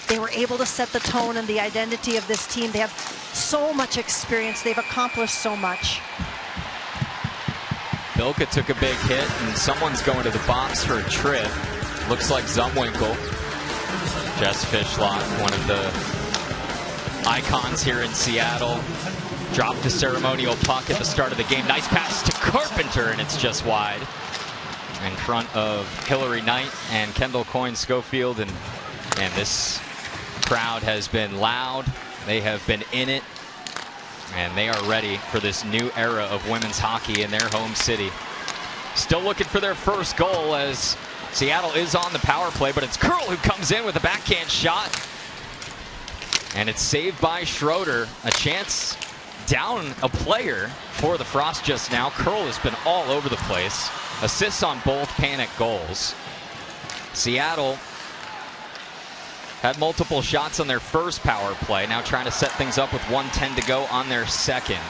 they were able to set the tone and the identity of this team. They have so much experience. They've accomplished so much. Bilka took a big hit and someone's going to the box for a trip. Looks like Zumwinkle. Jess Fishlock, one of the icons here in Seattle, dropped a ceremonial puck at the start of the game. Nice pass to Carpenter, and it's just wide. In front of Hillary Knight and Kendall Coyne-Schofield, and this crowd has been loud. They have been in it, and they are ready for this new era of women's hockey in their home city. Still looking for their first goal as Seattle is on the power play, but it's Curl who comes in with a backhand shot, and it's saved by Schroeder. A chance down a player for the Frost just now. Curl has been all over the place. Assists on both Panic goals. Seattle had multiple shots on their first power play, now trying to set things up with 1:10 to go on their second.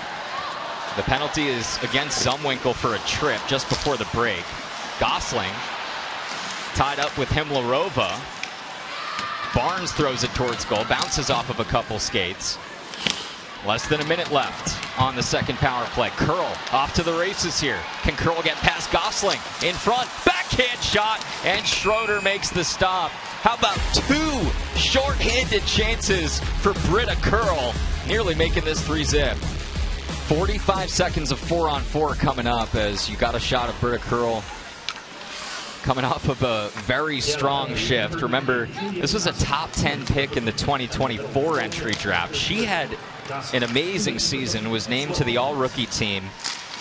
The penalty is against Zumwinkle for a trip just before the break. Gosling tied up with Himlarova. Barnes throws it towards goal, bounces off of a couple skates. Less than a minute left on the second power play. Curl off to the races here. Can Curl get past Gosling? In front, backhand shot, and Schroeder makes the stop. How about 2 short-handed chances for Britta Curl, nearly making this 3-zip. 45 seconds of 4-on-4 coming up as you got a shot of Britta Curl coming off of a very strong shift. Remember, this was a top 10 pick in the 2024 entry draft. She had an amazing season, was named to the all-rookie team,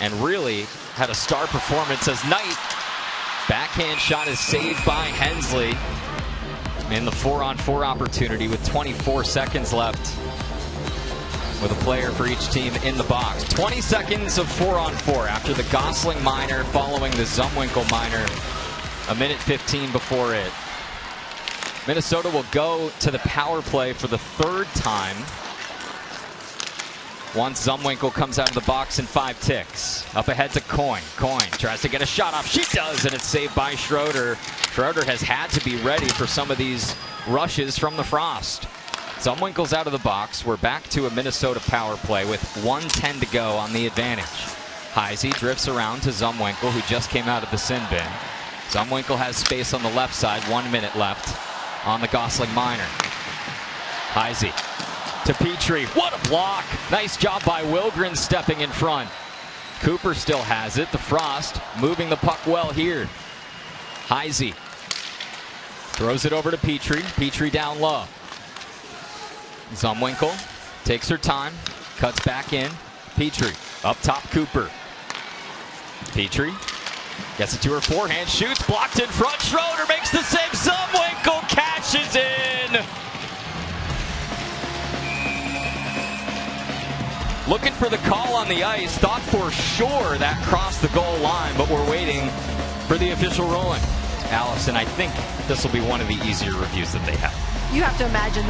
and really had a star performance as Knight. Backhand shot is saved by Hensley in the 4-on-4 opportunity with 24 seconds left, with a player for each team in the box. 20 seconds of 4-on-4 after the Gosling minor, following the Zumwinkle minor a minute 15 before it. Minnesota will go to the power play for the 3rd time once Zumwinkle comes out of the box in 5 ticks. Up ahead to Coyne. Coyne tries to get a shot off. She does, and it's saved by Schroeder. Schroeder has had to be ready for some of these rushes from the Frost. Zumwinkle's out of the box. We're back to a Minnesota power play with 1:10 to go on the advantage. Heisey drifts around to Zumwinkle, who just came out of the sin bin. Zumwinkle has space on the left side. 1 minute left on the Gosling minor. Heisey to Petrie. What a block! Nice job by Wilgren stepping in front. Cooper still has it. The Frost moving the puck well here. Heisey throws it over to Petrie. Petrie down low. Zumwinkle takes her time, cuts back in. Petrie up top. Cooper. Petrie gets it to her forehand, shoots, blocked in front. Schroeder makes the save. Zumwinkle catches in. Looking for the call on the ice. Thought for sure that crossed the goal line, but we're waiting for the official ruling. Allison, I think this will be one of the easier reviews that they have. You have to imagine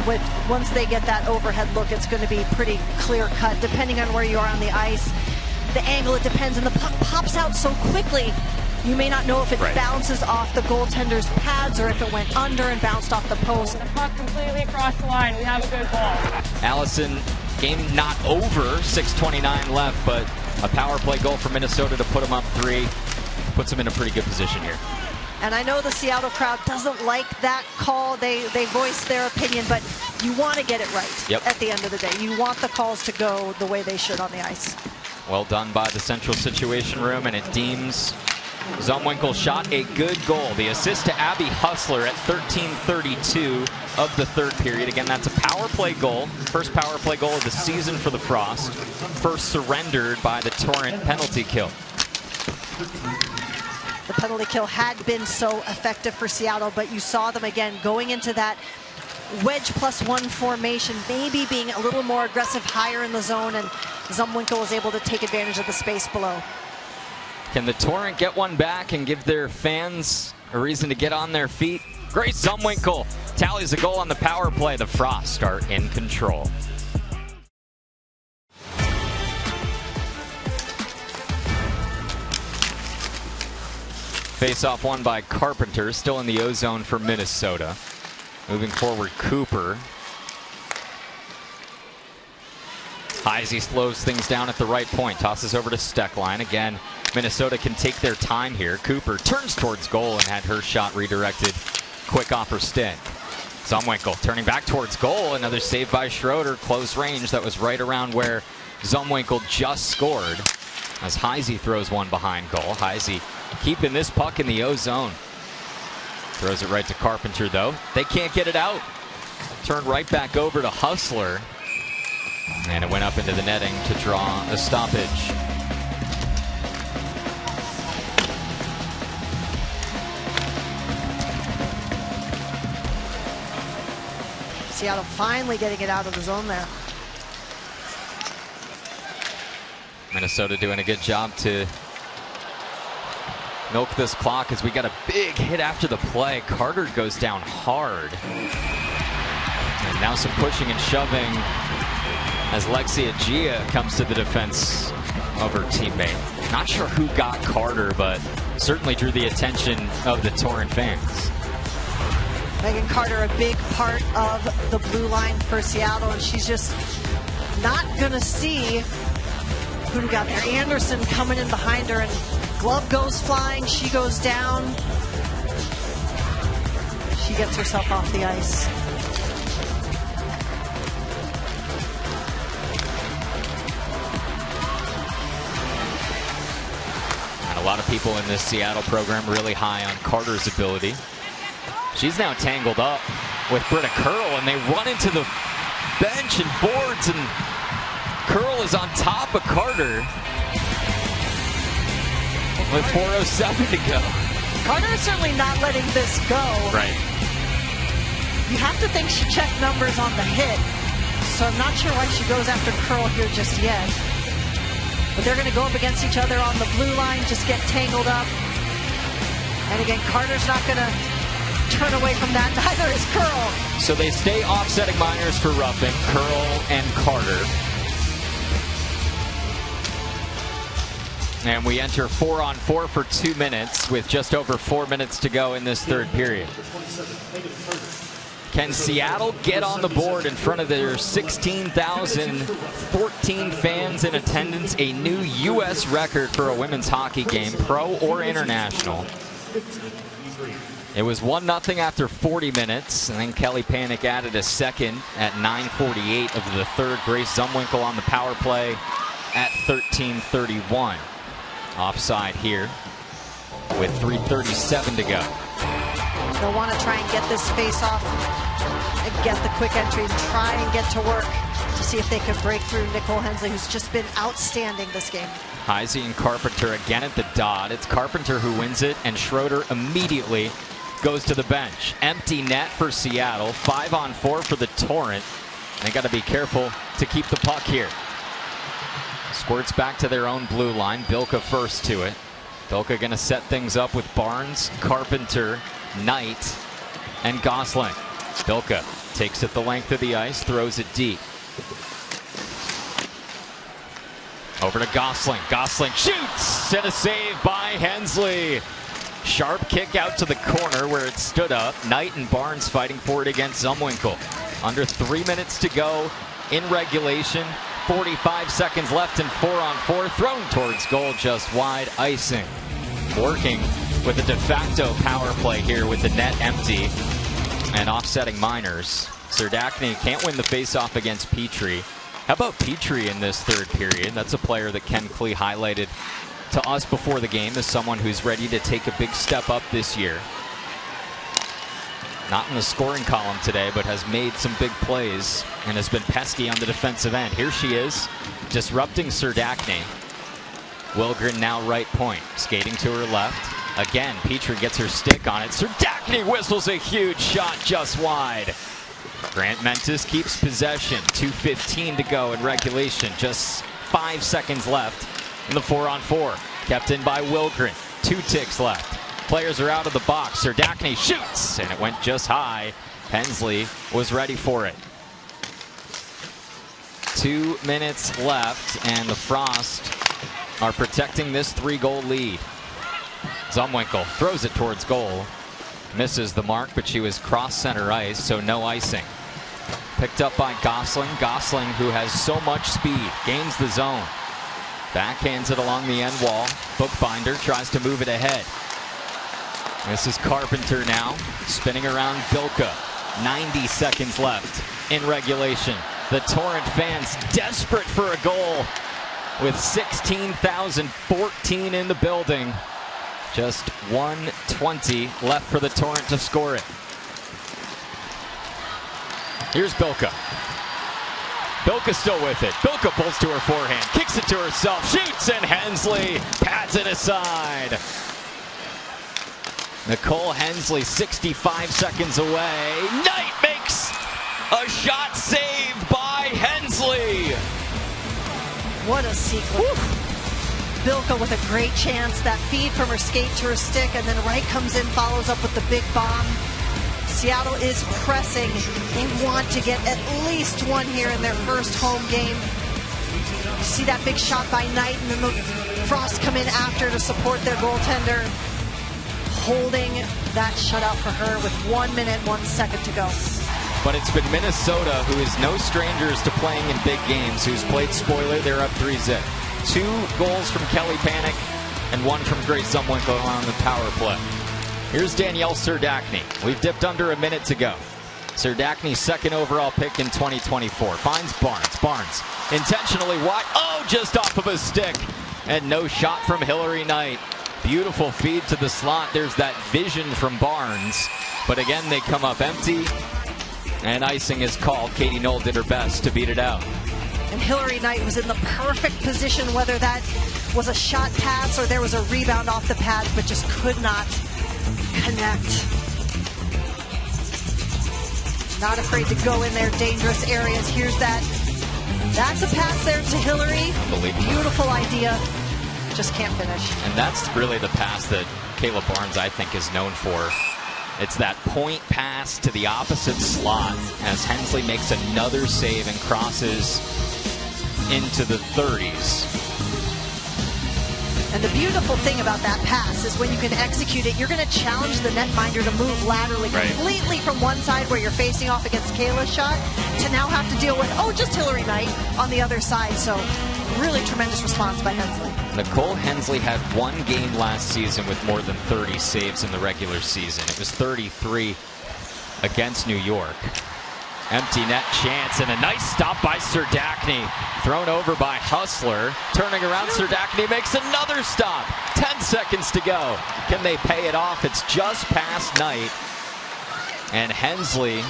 once they get that overhead look, it's going to be pretty clear cut, depending on where you are on the ice. The angle, it depends, and the puck pops out so quickly. You may not know if it bounces off the goaltender's pads or if it went under and bounced off the post. The puck completely across the line. We have a good goal. Allison, Game not over, 6:29 left, but a power play goal for Minnesota to put them up 3. Puts them in a pretty good position here. And I know the Seattle crowd doesn't like that call. They voice their opinion, but you want to get it right at the end of the day. You want the calls to go the way they should on the ice. Well done by the Central Situation Room, and it deems Zumwinkle shot a good goal. The assist to Abby Hustler at 13:32 of the third period. Again, that's a power play goal. First power play goal of the season for the Frost. First surrendered by the Torrent penalty kill. The penalty kill had been so effective for Seattle, but you saw them again going into that wedge +1 formation, maybe being a little more aggressive higher in the zone, and Zumwinkle was able to take advantage of the space below. Can the Torrent get one back and give their fans a reason to get on their feet? Grace Zumwinkle tallies a goal on the power play. The Frost are in control. Face-off won by Carpenter, still in the O-zone for Minnesota. Moving forward, Cooper. Heisey slows things down at the right point, tosses over to Steckline. Again, Minnesota can take their time here. Cooper turns towards goal and had her shot redirected quick off her stick. Zumwinkle turning back towards goal. Another save by Schroeder, close range. That was right around where Zumwinkle just scored, as Heisey throws one behind goal. Heisey keeping this puck in the O-zone. Throws it right to Carpenter, though. They can't get it out. Turn right back over to Hustler. And it went up into the netting to draw a stoppage. Seattle finally getting it out of the zone there. Minnesota doing a good job to milk this clock as we got a big hit after the play. Carter goes down hard. And now some pushing and shoving as Lexia Gia comes to the defense of her teammate. Not sure who got Carter, but certainly drew the attention of the Torrent fans. Megan Carter, a big part of the blue line for Seattle, and she's just not going to see who got there. Anderson coming in behind her, and glove goes flying. She goes down. She gets herself off the ice. And a lot of people in this Seattle program really high on Carter's ability. She's now tangled up with Britta Curl, and they run into the bench and boards, and Curl is on top of Carter with 4:07 to go. Carter is certainly not letting this go. Right. You have to think she checked numbers on the hit, so I'm not sure why she goes after Curl here just yet. But they're going to go up against each other on the blue line, just get tangled up. And again, Carter's not going to turn away from that. Neither is Curl. So they stay offsetting minors for roughing, Curl and Carter. And we enter 4-on-4 for 2 minutes with just over 4 minutes to go in this third period. Can Seattle get on the board in front of their 16,014 fans in attendance? A new U.S. record for a women's hockey game, pro or international. It was 1-0 after 40 minutes, and then Kelly Panic added a second at 9:48 of the third. Grace Zumwinkle on the power play at 13:31. Offside here with 3:37 to go. They'll want to try and get this face off and get the quick entry and try and get to work to see if they can break through Nicole Hensley, who's just been outstanding this game. Heisey and Carpenter again at the dot. It's Carpenter who wins it, and Schroeder immediately goes to the bench. Empty net for Seattle. 5-on-4 for the Torrent. They got to be careful to keep the puck here. Squirts back to their own blue line. Bilka first to it. Bilka going to set things up with Barnes, Carpenter, Knight, and Gosling. Bilka takes it the length of the ice, throws it deep. Over to Gosling. Gosling shoots, and a save by Hensley. Sharp kick out to the corner where it stood up. Knight and Barnes fighting for it against Zumwinkle. Under 3 minutes to go in regulation. 45 seconds left and 4-on-4. Thrown towards goal, just wide. Icing. Working with a de facto power play here with the net empty and offsetting Miners. Serdachny can't win the faceoff against Petrie. How about Petrie in this third period? That's a player that Ken Klee highlighted to us before the game as someone who's ready to take a big step up this year. Not in the scoring column today, but has made some big plays and has been pesky on the defensive end. Here she is, disrupting Serdachny. Wilgren now right point, skating to her left. Again, Petrie gets her stick on it. Serdachny whistles a huge shot just wide. Grant Mentis keeps possession. 2:15 to go in regulation. Just 5 seconds left in the 4-on-4. Kept in by Wilgren. 2 ticks left. Players are out of the box. Serdachny shoots, and it went just high. Hensley was ready for it. 2 minutes left, and the Frost are protecting this 3-goal lead. Zumwinkle throws it towards goal. Misses the mark, but she was cross center ice, so no icing. Picked up by Gosling. Gosling, who has so much speed, gains the zone. Backhands it along the end wall. Bookbinder tries to move it ahead. This is Carpenter now, spinning around Bilka. 90 seconds left in regulation. The Torrent fans desperate for a goal with 16,014 in the building. Just 1:20 left for the Torrent to score it. Here's Bilka. Bilka still with it. Bilka pulls to her forehand, kicks it to herself, shoots, and Hensley pads it aside. Nicole Hensley, 65 seconds away. Knight makes a shot saved by Hensley. What a sequence. Bilka with a great chance. That feed from her skate to her stick, and then Wright comes in, follows up with the big bomb. Seattle is pressing. They want to get at least one here in their first home game. You see that big shot by Knight, and then the Frost come in after to support their goaltender, holding that shutout for her with 1 minute, 1 second to go. But it's been Minnesota, who is no strangers to playing in big games, who's played spoiler. They're up 3-0. 2 goals from Kelly Panic and 1 from Grace Zumwinkle on the power play. Here's Danielle Serdachny. We've dipped under a minute to go. Serdachny's second overall pick in 2024. Finds Barnes. Barnes intentionally wide. Oh, just off of a stick. And no shot from Hillary Knight. Beautiful feed to the slot. There's that vision from Barnes. But again, they come up empty. And icing is called. Katie Knoll did her best to beat it out. And Hillary Knight was in the perfect position, whether that was a shot pass or there was a rebound off the pads, but just could not connect. Not afraid to go in there, dangerous areas. Here's that. That's a pass there to Hillary. Beautiful idea. Just can't finish. And that's really the pass that Kayla Barnes, I think, is known for. It's that point pass to the opposite slot as Hensley makes another save and crosses into the 30s. And the beautiful thing about that pass is when you can execute it, you're going to challenge the netminder to move laterally completely from one side where you're facing off against Kayla's shot to now have to deal with, just Hillary Knight on the other side. So really tremendous response by Hensley. Nicole Hensley had 1 game last season with more than 30 saves in the regular season. It was 33 against New York. Empty net chance and a nice stop by Serdachny. Thrown over by Hustler. Turning around, Serdachny makes another stop. 10 seconds to go. Can they pay it off? It's just past Knight. And Hensley,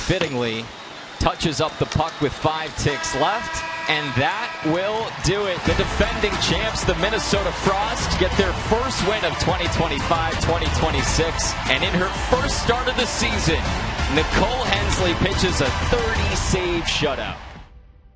fittingly, touches up the puck with 5 ticks left. And that will do it. The defending champs, the Minnesota Frost, get their first win of 2025-2026. And in her first start of the season, Nicole Hensley pitches a 30-save shutout.